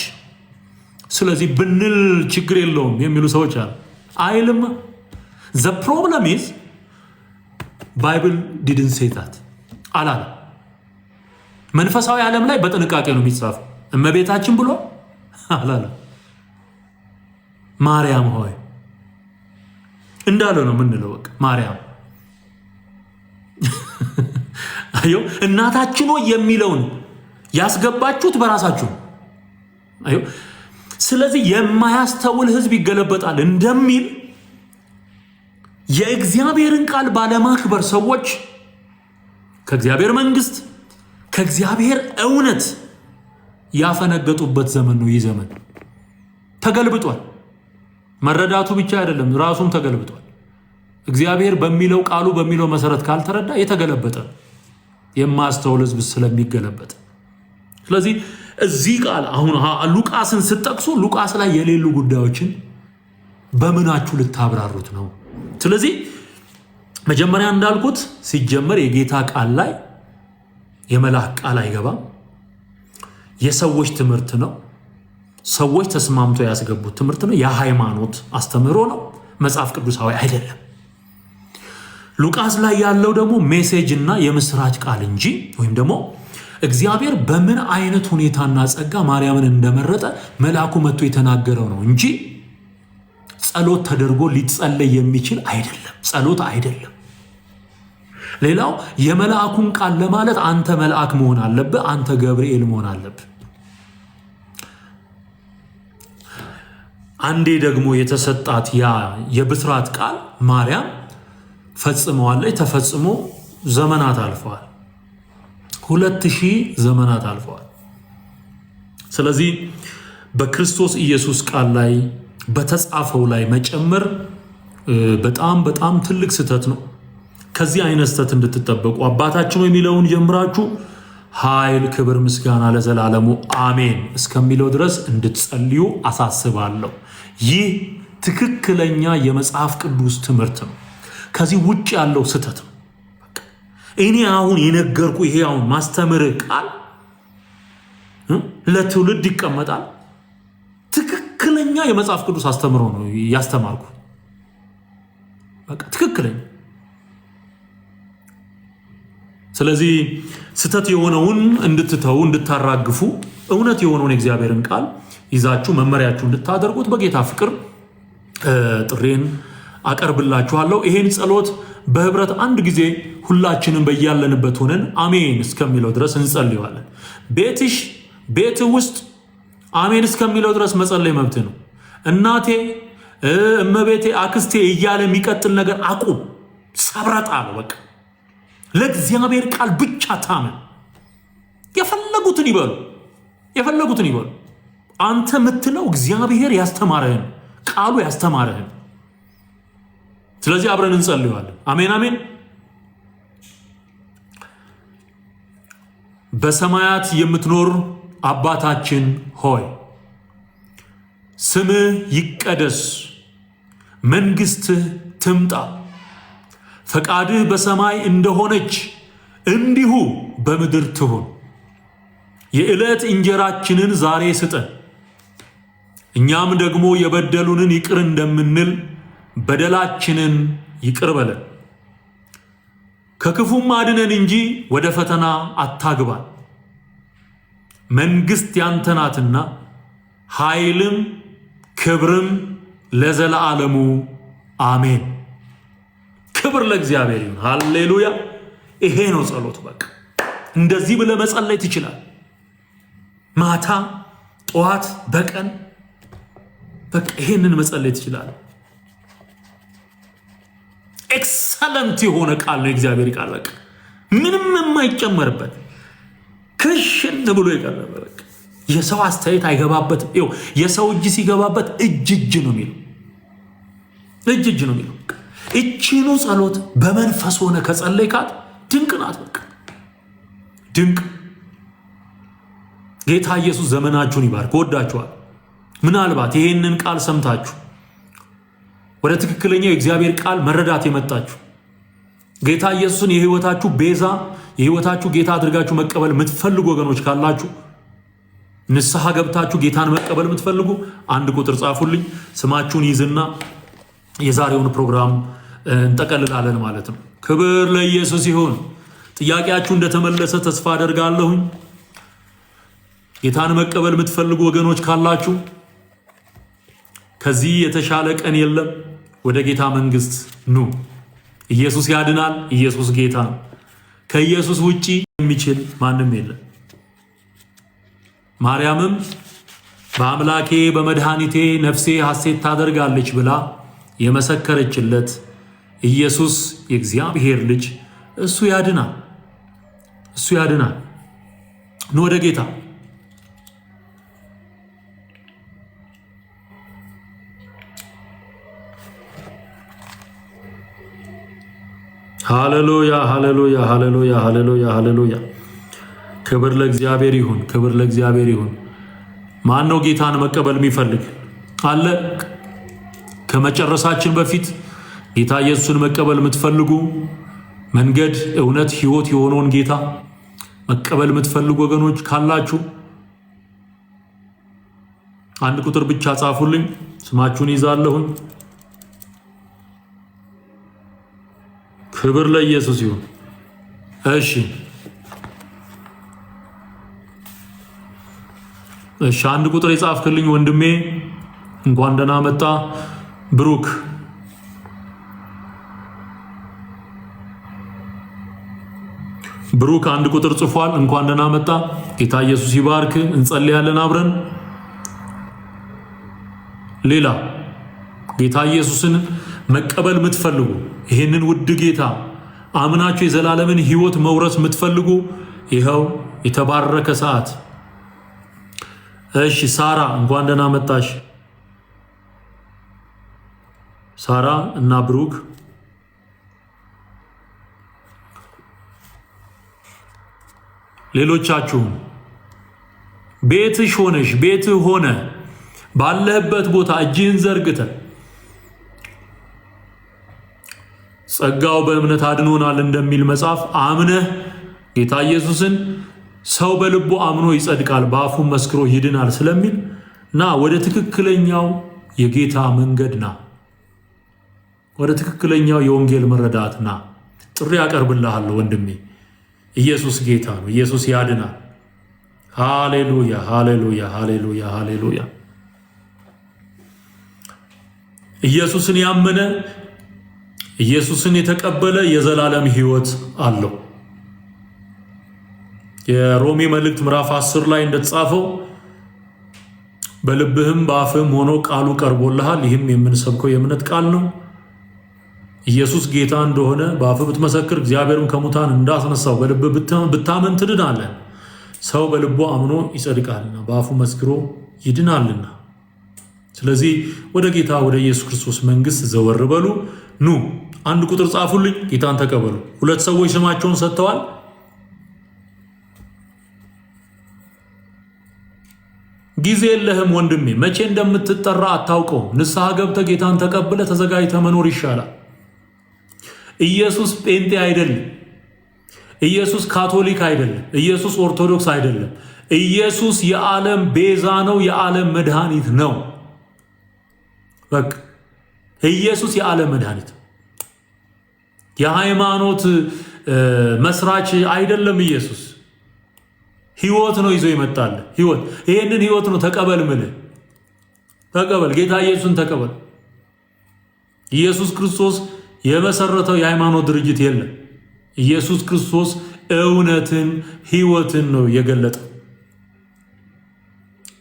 ስለዚህ ብንል ችግር የለውም የሚሉ ሰዎች አሉ። አይልም። the problem is Bible didn't say that አላለ። መንፈሳዊ ዓለም ላይ በጥንቃቄ ነው የሚጻፈው። እመቤታችን ብሎ አላለ። ማርያም ሆይ እንዳለ ነው የምንለው። በቃ ማርያም አዮ እናታችን ሆይ የሚለውን ያስገባችሁት በራሳችሁ አዮ። ስለዚህ የማያስተውል ሕዝብ ይገለበጣል እንደሚል የእግዚአብሔርን ቃል ባለማክበር ሰዎች ከእግዚአብሔር መንግስት ከእግዚአብሔር እውነት ያፈነገጡበት ዘመን ነው። ይህ ዘመን ተገልብጧል። መረዳቱ ብቻ አይደለም፣ ራሱም ተገልብጧል። እግዚአብሔር በሚለው ቃሉ በሚለው መሰረት ካልተረዳ የተገለበጠ የማያስተውል ሕዝብ ስለሚገለበጥ። ስለዚህ እዚህ ቃል አሁን ሉቃስን ስትጠቅሱ ሉቃስ ላይ የሌሉ ጉዳዮችን በምናችሁ ልታብራሩት ነው? ስለዚህ መጀመሪያ እንዳልኩት ሲጀመር የጌታ ቃል ላይ የመልአክ ቃል አይገባም። የሰዎች ትምህርት ነው። ሰዎች ተስማምተው ያስገቡት ትምህርት ነው። የሃይማኖት አስተምህሮ ነው። መጽሐፍ ቅዱሳዊ አይደለም። ሉቃስ ላይ ያለው ደግሞ ሜሴጅ እና የምስራች ቃል እንጂ ወይም ደግሞ እግዚአብሔር በምን አይነት ሁኔታና ጸጋ ማርያምን እንደመረጠ መልአኩ መጥቶ የተናገረው ነው እንጂ ጸሎት ተደርጎ ሊጸለይ የሚችል አይደለም። ጸሎት አይደለም። ሌላው የመልአኩን ቃል ለማለት አንተ መልአክ መሆን አለብህ፣ አንተ ገብርኤል መሆን አለብህ። አንዴ ደግሞ የተሰጣት ያ የብስራት ቃል ማርያም ፈጽመዋለች። ተፈጽሞ ዘመናት አልፈዋል። 2000 ዘመናት አልፈዋል። ስለዚህ በክርስቶስ ኢየሱስ ቃል ላይ በተጻፈው ላይ መጨመር በጣም በጣም ትልቅ ስህተት ነው። ከዚህ አይነት ስህተት እንድትጠበቁ አባታችን የሚለውን ጀምራችሁ ኃይል፣ ክብር፣ ምስጋና ለዘላለሙ አሜን እስከሚለው ድረስ እንድትጸልዩ አሳስባለሁ። ይህ ትክክለኛ የመጽሐፍ ቅዱስ ትምህርት ነው። ከዚህ ውጭ ያለው ስህተት ነው። እኔ አሁን የነገርኩ ይሄ አሁን ማስተምር ቃል ለትውልድ ይቀመጣል። ትክክለኛ የመጽሐፍ ቅዱስ አስተምሮ ነው ያስተማርኩ። በቃ ትክክለኛ። ስለዚህ ስህተት የሆነውን እንድትተው እንድታራግፉ፣ እውነት የሆነውን የእግዚአብሔርን ቃል ይዛችሁ መመሪያችሁ እንድታደርጉት በጌታ ፍቅር ጥሬን አቀርብላችኋለሁ። ይሄን ጸሎት በህብረት አንድ ጊዜ ሁላችንም በያለንበት ሆነን አሜን እስከሚለው ድረስ እንጸልያለን። ቤት ውስጥ አሜን እስከሚለው ድረስ መጸለይ መብት ነው። እናቴ፣ እመቤቴ፣ አክስቴ እያለ የሚቀጥል ነገር አቁም። ሰብረጣ ነው። በቃ ለእግዚአብሔር ቃል ብቻ ታመን። የፈለጉትን ይበሉ። አንተ የምትለው እግዚአብሔር ያስተማረህን ቃሉ ያስተማረህን። ስለዚህ አብረን እንጸልያለን። አሜን አሜን። በሰማያት የምትኖር አባታችን ሆይ ስምህ ይቀደስ፣ መንግስትህ ትምጣ፣ ፈቃድህ በሰማይ እንደሆነች እንዲሁ በምድር ትሁን። የዕለት እንጀራችንን ዛሬ ስጠን፣ እኛም ደግሞ የበደሉንን ይቅር እንደምንል በደላችንን ይቅር በለን፣ ከክፉም አድነን እንጂ ወደ ፈተና አታግባን። መንግስት ያንተ ናትና ኃይልም ክብርም ለዘለዓለሙ አሜን። ክብር ለእግዚአብሔር ይሁን። ሃሌሉያ። ይሄ ነው ጸሎት። በቃ እንደዚህ ብለህ መጸለይ ትችላል። ማታ፣ ጠዋት፣ በቀን በቃ ይሄንን መጸለይ ትችላለህ። ኤክሰለንት የሆነ ቃል ነው የእግዚአብሔር ቃል። በቃ ምንም የማይጨመርበት ክሽን ብሎ የቀረበ በቃ የሰው አስተያየት አይገባበትም። ይኸው የሰው እጅ ሲገባበት እጅ ነው የሚለው። እጅ ነው የሚለው። እቺኑ ጸሎት በመንፈስ ሆነ ከጸለይካት ድንቅ ናት። በቃ ድንቅ። ጌታ ኢየሱስ ዘመናችሁን ይባርክ። ወዳችኋል። ምናልባት ይሄንን ቃል ሰምታችሁ ወደ ትክክለኛው የእግዚአብሔር ቃል መረዳት የመጣችሁ ጌታ ኢየሱስን የህይወታችሁ ቤዛ የህይወታችሁ ጌታ አድርጋችሁ መቀበል የምትፈልጉ ወገኖች ካላችሁ ንስሐ ገብታችሁ ጌታን መቀበል የምትፈልጉ አንድ ቁጥር ጻፉልኝ። ስማችሁን ይዝና የዛሬውን ፕሮግራም እንጠቀልላለን ማለት ነው። ክብር ለኢየሱስ ይሁን። ጥያቄያችሁ እንደተመለሰ ተስፋ አደርጋለሁኝ። ጌታን መቀበል የምትፈልጉ ወገኖች ካላችሁ ከዚህ የተሻለ ቀን የለም። ወደ ጌታ መንግስት ኑ። ኢየሱስ ያድናል። ኢየሱስ ጌታ ነው። ከኢየሱስ ውጪ የሚችል ማንም የለም። ማርያምም በአምላኬ በመድኃኒቴ ነፍሴ ሐሴት ታደርጋለች ብላ የመሰከረችለት ኢየሱስ የእግዚአብሔር ልጅ እሱ ያድናል። እሱ ያድናል። ኑ ወደ ጌታ። ሃሌሉያ ሃሌሉያ ሃሌሉያ ሃሌሉያ ሃሌሉያ። ክብር ለእግዚአብሔር ይሁን። ክብር ለእግዚአብሔር ይሁን። ማን ነው ጌታን መቀበል የሚፈልግ አለ? ከመጨረሳችን በፊት ጌታ ኢየሱስን መቀበል የምትፈልጉ መንገድ፣ እውነት፣ ህይወት የሆነውን ጌታ መቀበል የምትፈልጉ ወገኖች ካላችሁ አንድ ቁጥር ብቻ ጻፉልኝ። ስማችሁን ይዛለሁኝ። ክብር ለኢየሱስ ይሁን። እሺ አንድ ቁጥር የጻፍክልኝ ወንድሜ እንኳን ደህና መጣ። ብሩክ አንድ ቁጥር ጽፏል። እንኳን ደህና መጣ። ጌታ ኢየሱስ ይባርክ። እንጸልያለን አብረን። ሌላ ጌታ ኢየሱስን መቀበል የምትፈልጉ ይሄንን ውድ ጌታ አምናችሁ የዘላለምን ህይወት መውረስ የምትፈልጉ ይኸው የተባረከ ሰዓት። እሺ ሳራ እንኳን ደህና መጣሽ። ሳራ እና ብሩክ ሌሎቻችሁም ቤትሽ ሆነሽ ቤትህ ሆነ ባለህበት ቦታ እጅህን ዘርግተ ጸጋው በእምነት አድኖናል እንደሚል መጽሐፍ አምነህ ጌታ ኢየሱስን ሰው በልቡ አምኖ ይጸድቃል በአፉ መስክሮ ይድናል ስለሚል ና ወደ ትክክለኛው የጌታ መንገድ ና። ወደ ትክክለኛው የወንጌል መረዳት ና። ጥሪ ያቀርብልሃለሁ ወንድሜ። ኢየሱስ ጌታ ነው። ኢየሱስ ያድናል። ሃሌሉያ ሃሌሉያ ሃሌሉያ ሃሌሉያ። ኢየሱስን ያመነ ኢየሱስን የተቀበለ የዘላለም ህይወት አለው። የሮሜ መልእክት ምዕራፍ 10 ላይ እንደተጻፈው በልብህም በአፍህም ሆኖ ቃሉ ቀርቦልሃል፣ ይህም የምንሰብከው የእምነት ቃል ነው። ኢየሱስ ጌታ እንደሆነ በአፍህ ብትመሰክር እግዚአብሔርም ከሙታን እንዳስነሳው በልብህ ብታመን ትድናለህ። ሰው በልቡ አምኖ ይጸድቃልና በአፉ መስክሮ ይድናልና። ስለዚህ ወደ ጌታ ወደ ኢየሱስ ክርስቶስ መንግስት ዘወር በሉ። ኑ አንድ ቁጥር ጻፉልኝ። ጌታን ተቀበሉ። ሁለት ሰዎች ስማቸውን ሰጥተዋል። ጊዜ የለህም ወንድሜ። መቼ እንደምትጠራ አታውቀው። ንስሐ ገብተህ ጌታን ተቀብለህ ተዘጋጅተህ መኖር ይሻላል። ኢየሱስ ጴንጤ አይደለም። ኢየሱስ ካቶሊክ አይደለም። ኢየሱስ ኦርቶዶክስ አይደለም። ኢየሱስ የዓለም ቤዛ ነው። የዓለም መድኃኒት ነው። በቃ ኢየሱስ የዓለም መድኃኒት፣ የሃይማኖት መስራች አይደለም። ኢየሱስ ህይወት ነው ይዞ ይመጣል። ህይወት፣ ይሄንን ህይወት ነው ተቀበል። ምን ተቀበል? ጌታ ኢየሱስን ተቀበል። ኢየሱስ ክርስቶስ የመሰረተው የሃይማኖት ድርጅት የለም። ኢየሱስ ክርስቶስ እውነትን ህይወትን ነው የገለጠው።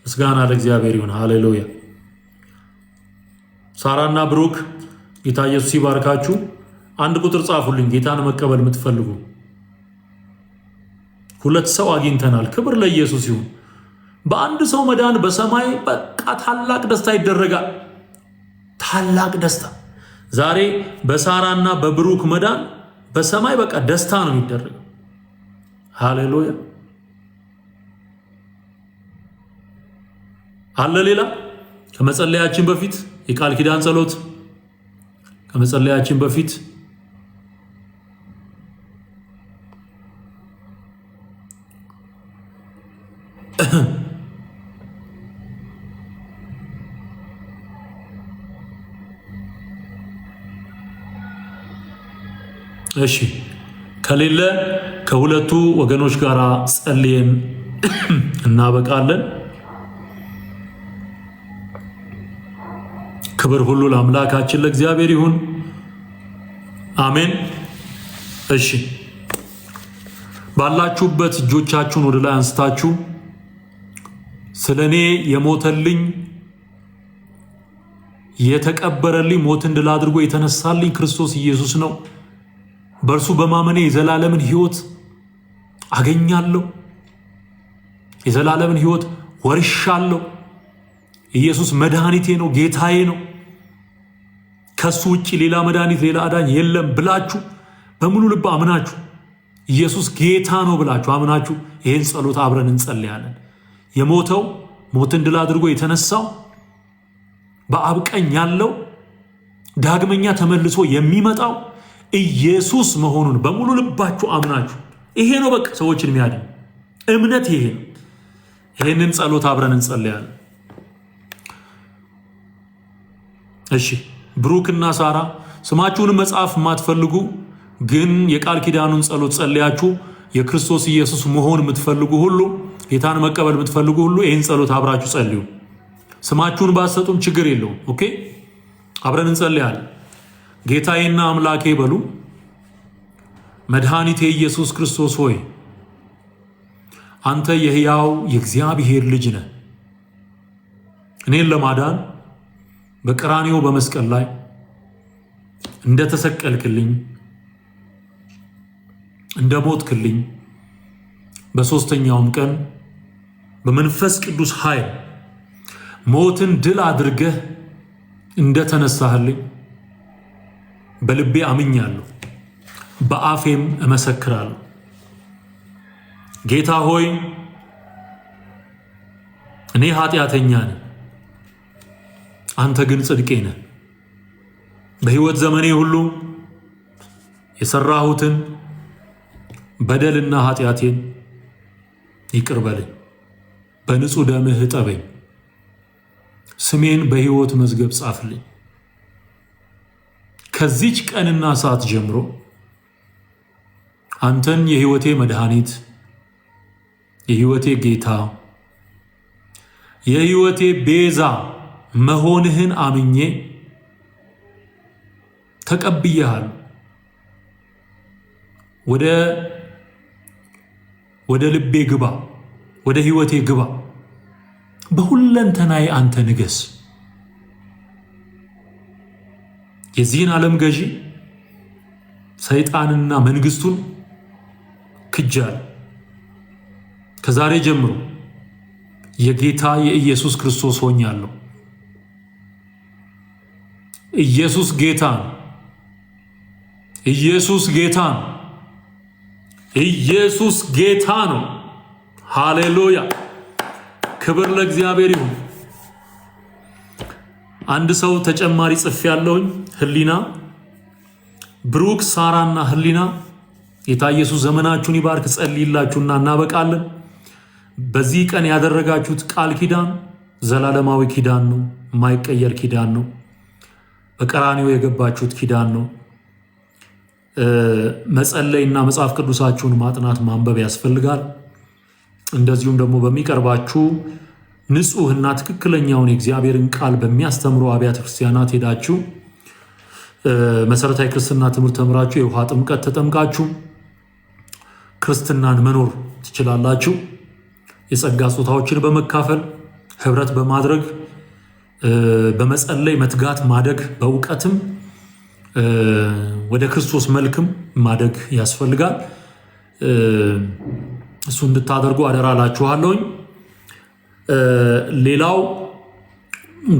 ምስጋና ለእግዚአብሔር ይሁን። ሃሌሉያ። ሳራና ብሩክ ጌታ ኢየሱስ ይባርካችሁ። አንድ ቁጥር ጻፉልኝ። ጌታን መቀበል የምትፈልጉ ሁለት ሰው አግኝተናል። ክብር ለኢየሱስ ይሁን። በአንድ ሰው መዳን በሰማይ በቃ ታላቅ ደስታ ይደረጋል። ታላቅ ደስታ ዛሬ በሳራና በብሩክ መዳን በሰማይ በቃ ደስታ ነው የሚደረገው። ሃሌሉያ። አለ ሌላ ከመጸለያችን በፊት የቃል ኪዳን ጸሎት ከመጸለያችን በፊት እሺ ከሌለ ከሁለቱ ወገኖች ጋር ጸልየን እናበቃለን። ክብር ሁሉ ለአምላካችን ለእግዚአብሔር ይሁን፣ አሜን። እሺ ባላችሁበት እጆቻችሁን ወደ ላይ አንስታችሁ ስለኔ የሞተልኝ የተቀበረልኝ ሞትን ድል አድርጎ የተነሳልኝ ክርስቶስ ኢየሱስ ነው። በእርሱ በማመኔ የዘላለምን ሕይወት አገኛለሁ። የዘላለምን ሕይወት ወርሻለሁ። ኢየሱስ መድኃኒቴ ነው፣ ጌታዬ ነው። ከሱ ውጪ ሌላ መድኃኒት ሌላ አዳኝ የለም ብላችሁ በሙሉ ልብ አምናችሁ ኢየሱስ ጌታ ነው ብላችሁ አምናችሁ ይህን ጸሎት አብረን እንጸልያለን። የሞተው ሞትን ድል አድርጎ የተነሳው በአብ ቀኝ ያለው ዳግመኛ ተመልሶ የሚመጣው ኢየሱስ መሆኑን በሙሉ ልባችሁ አምናችሁ ይሄ ነው በቃ ሰዎችን የሚያድን እምነት ይሄ ነው። ይሄንን ጸሎት አብረን እንጸልያለን። እሺ ብሩክና ሳራ ስማችሁን መጻፍ የማትፈልጉ ግን የቃል ኪዳኑን ጸሎት ጸልያችሁ የክርስቶስ ኢየሱስ መሆን የምትፈልጉ ሁሉ ጌታን መቀበል የምትፈልጉ ሁሉ ይህን ጸሎት አብራችሁ ጸልዩ። ስማችሁን ባሰጡም ችግር የለውም። ኦኬ አብረን እንጸልያለን። ጌታዬና አምላኬ በሉ። መድኃኒቴ ኢየሱስ ክርስቶስ ሆይ አንተ የሕያው የእግዚአብሔር ልጅ ነህ። እኔን ለማዳን በቀራንዮ በመስቀል ላይ እንደተሰቀልክልኝ እንደሞትክልኝ በሦስተኛውም ቀን በመንፈስ ቅዱስ ኃይል ሞትን ድል አድርገህ እንደተነሳህልኝ በልቤ አምኛለሁ፣ በአፌም እመሰክራለሁ። ጌታ ሆይ እኔ ኃጢአተኛ ነኝ፣ አንተ ግን ጽድቄ ነህ። በሕይወት ዘመኔ ሁሉ የሠራሁትን በደልና ኃጢአቴን ይቅር በለኝ፣ በንጹሕ ደምህ እጠበኝ፣ ስሜን በሕይወት መዝገብ ጻፍልኝ። ከዚች ቀንና ሰዓት ጀምሮ አንተን የሕይወቴ መድኃኒት፣ የሕይወቴ ጌታ፣ የሕይወቴ ቤዛ መሆንህን አምኜ ተቀብዬሃል። ወደ ልቤ ግባ፣ ወደ ሕይወቴ ግባ። በሁለንተናዬ አንተ ንገስ። የዚህን ዓለም ገዢ ሰይጣንና መንግስቱን ክጃል። ከዛሬ ጀምሮ የጌታ የኢየሱስ ክርስቶስ ሆኛለሁ። ኢየሱስ ጌታ ነው። ኢየሱስ ጌታ ነው። ኢየሱስ ጌታ ነው። ሃሌሉያ! ክብር ለእግዚአብሔር ይሁን። አንድ ሰው ተጨማሪ ጽፍ ያለውኝ ህሊና ብሩክ፣ ሳራና ህሊና ጌታ ኢየሱስ ዘመናችሁን ይባርክ። ጸልይላችሁና እናበቃለን። በዚህ ቀን ያደረጋችሁት ቃል ኪዳን ዘላለማዊ ኪዳን ነው፣ የማይቀየር ኪዳን ነው። በቀራንዮ የገባችሁት ኪዳን ነው። መጸለይና መጽሐፍ ቅዱሳችሁን ማጥናት ማንበብ ያስፈልጋል። እንደዚሁም ደግሞ በሚቀርባችሁ ንጹህና ትክክለኛውን የእግዚአብሔርን ቃል በሚያስተምሩ አብያተ ክርስቲያናት ሄዳችሁ መሰረታዊ ክርስትና ትምህርት ተምራችሁ የውሃ ጥምቀት ተጠምቃችሁ ክርስትናን መኖር ትችላላችሁ። የጸጋ ስጦታዎችን በመካፈል ህብረት በማድረግ በመጸለይ መትጋት ማደግ፣ በእውቀትም ወደ ክርስቶስ መልክም ማደግ ያስፈልጋል። እሱ እንድታደርጉ አደራ ላችኋለሁኝ። ሌላው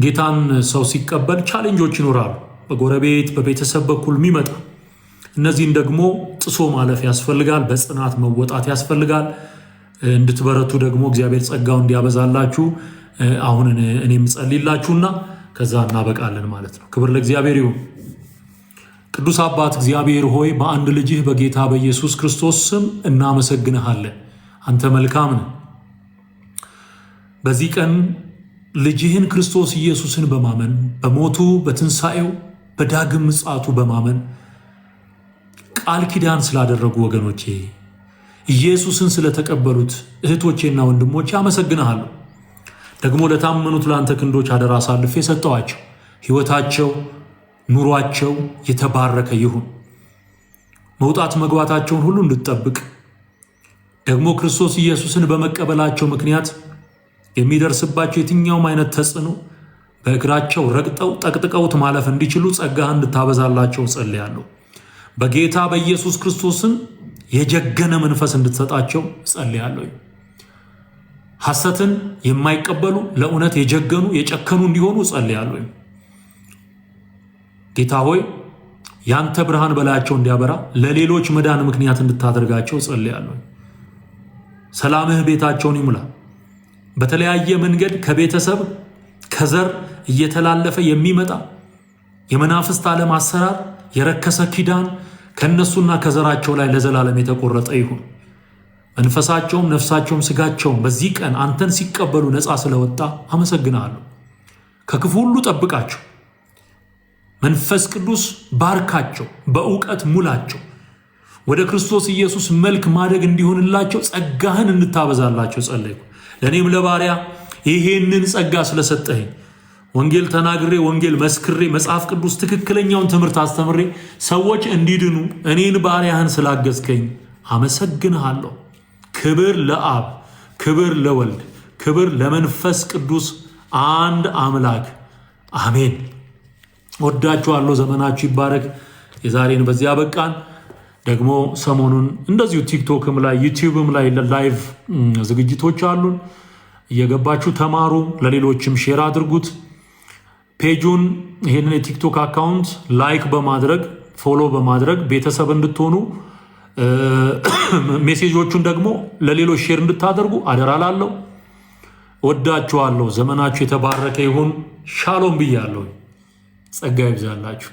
ጌታን ሰው ሲቀበል ቻሌንጆች ይኖራሉ፣ በጎረቤት በቤተሰብ በኩል የሚመጣ እነዚህን ደግሞ ጥሶ ማለፍ ያስፈልጋል። በጽናት መወጣት ያስፈልጋል። እንድትበረቱ ደግሞ እግዚአብሔር ጸጋው እንዲያበዛላችሁ አሁን እኔም ጸልይላችሁና ከዛ እናበቃለን ማለት ነው። ክብር ለእግዚአብሔር ይሁን። ቅዱስ አባት እግዚአብሔር ሆይ በአንድ ልጅህ በጌታ በኢየሱስ ክርስቶስ ስም እናመሰግንሃለን። አንተ መልካም ነህ። በዚህ ቀን ልጅህን ክርስቶስ ኢየሱስን በማመን በሞቱ በትንሣኤው በዳግም ምጽአቱ በማመን ቃል ኪዳን ስላደረጉ ወገኖቼ ኢየሱስን ስለተቀበሉት እህቶቼና ወንድሞቼ አመሰግንሃለሁ። ደግሞ ለታመኑት ለአንተ ክንዶች አደራ አሳልፌ ሰጠዋቸው። ሕይወታቸው ኑሯቸው የተባረከ ይሁን። መውጣት መግባታቸውን ሁሉ እንድትጠብቅ ደግሞ ክርስቶስ ኢየሱስን በመቀበላቸው ምክንያት የሚደርስባቸው የትኛውም አይነት ተጽዕኖ በእግራቸው ረግጠው ጠቅጥቀውት ማለፍ እንዲችሉ ጸጋህን እንድታበዛላቸው ጸልያለሁ። በጌታ በኢየሱስ ክርስቶስን የጀገነ መንፈስ እንድትሰጣቸው ጸልያለሁ። ሐሰትን የማይቀበሉ ለእውነት የጀገኑ የጨከኑ እንዲሆኑ ጸልያለሁ። ጌታ ሆይ ያንተ ብርሃን በላያቸው እንዲያበራ ለሌሎች መዳን ምክንያት እንድታደርጋቸው ጸልያለሁ። ሰላምህ ቤታቸውን ይሙላ። በተለያየ መንገድ ከቤተሰብ ከዘር እየተላለፈ የሚመጣ የመናፍስት ዓለም አሰራር የረከሰ ኪዳን ከነሱና ከዘራቸው ላይ ለዘላለም የተቆረጠ ይሁን። መንፈሳቸውም ነፍሳቸውም ስጋቸውም በዚህ ቀን አንተን ሲቀበሉ ነፃ ስለወጣ አመሰግናለሁ። ከክፉ ሁሉ ጠብቃቸው። መንፈስ ቅዱስ ባርካቸው፣ በእውቀት ሙላቸው። ወደ ክርስቶስ ኢየሱስ መልክ ማደግ እንዲሆንላቸው ጸጋህን እንድታበዛላቸው ጸለይኩ። ለእኔም ለባሪያ ይሄንን ጸጋ ስለሰጠኸኝ ወንጌል ተናግሬ ወንጌል መስክሬ መጽሐፍ ቅዱስ ትክክለኛውን ትምህርት አስተምሬ ሰዎች እንዲድኑ እኔን ባሪያህን ስላገዝከኝ አመሰግንሃለሁ። ክብር ለአብ፣ ክብር ለወልድ፣ ክብር ለመንፈስ ቅዱስ አንድ አምላክ አሜን። ወዳችኋለሁ። ዘመናችሁ ይባረክ። የዛሬን በዚያ በቃን። ደግሞ ሰሞኑን እንደዚሁ ቲክቶክም ላይ ዩቲዩብም ላይ ላይቭ ዝግጅቶች አሉን። እየገባችሁ ተማሩ። ለሌሎችም ሼር አድርጉት። ፔጁን ይሄንን የቲክቶክ አካውንት ላይክ በማድረግ ፎሎ በማድረግ ቤተሰብ እንድትሆኑ ሜሴጆቹን ደግሞ ለሌሎች ሼር እንድታደርጉ አደራላለሁ። ወዳችኋለሁ። ዘመናችሁ የተባረከ ይሁን። ሻሎም ብያለሁ። ጸጋ ይብዛላችሁ።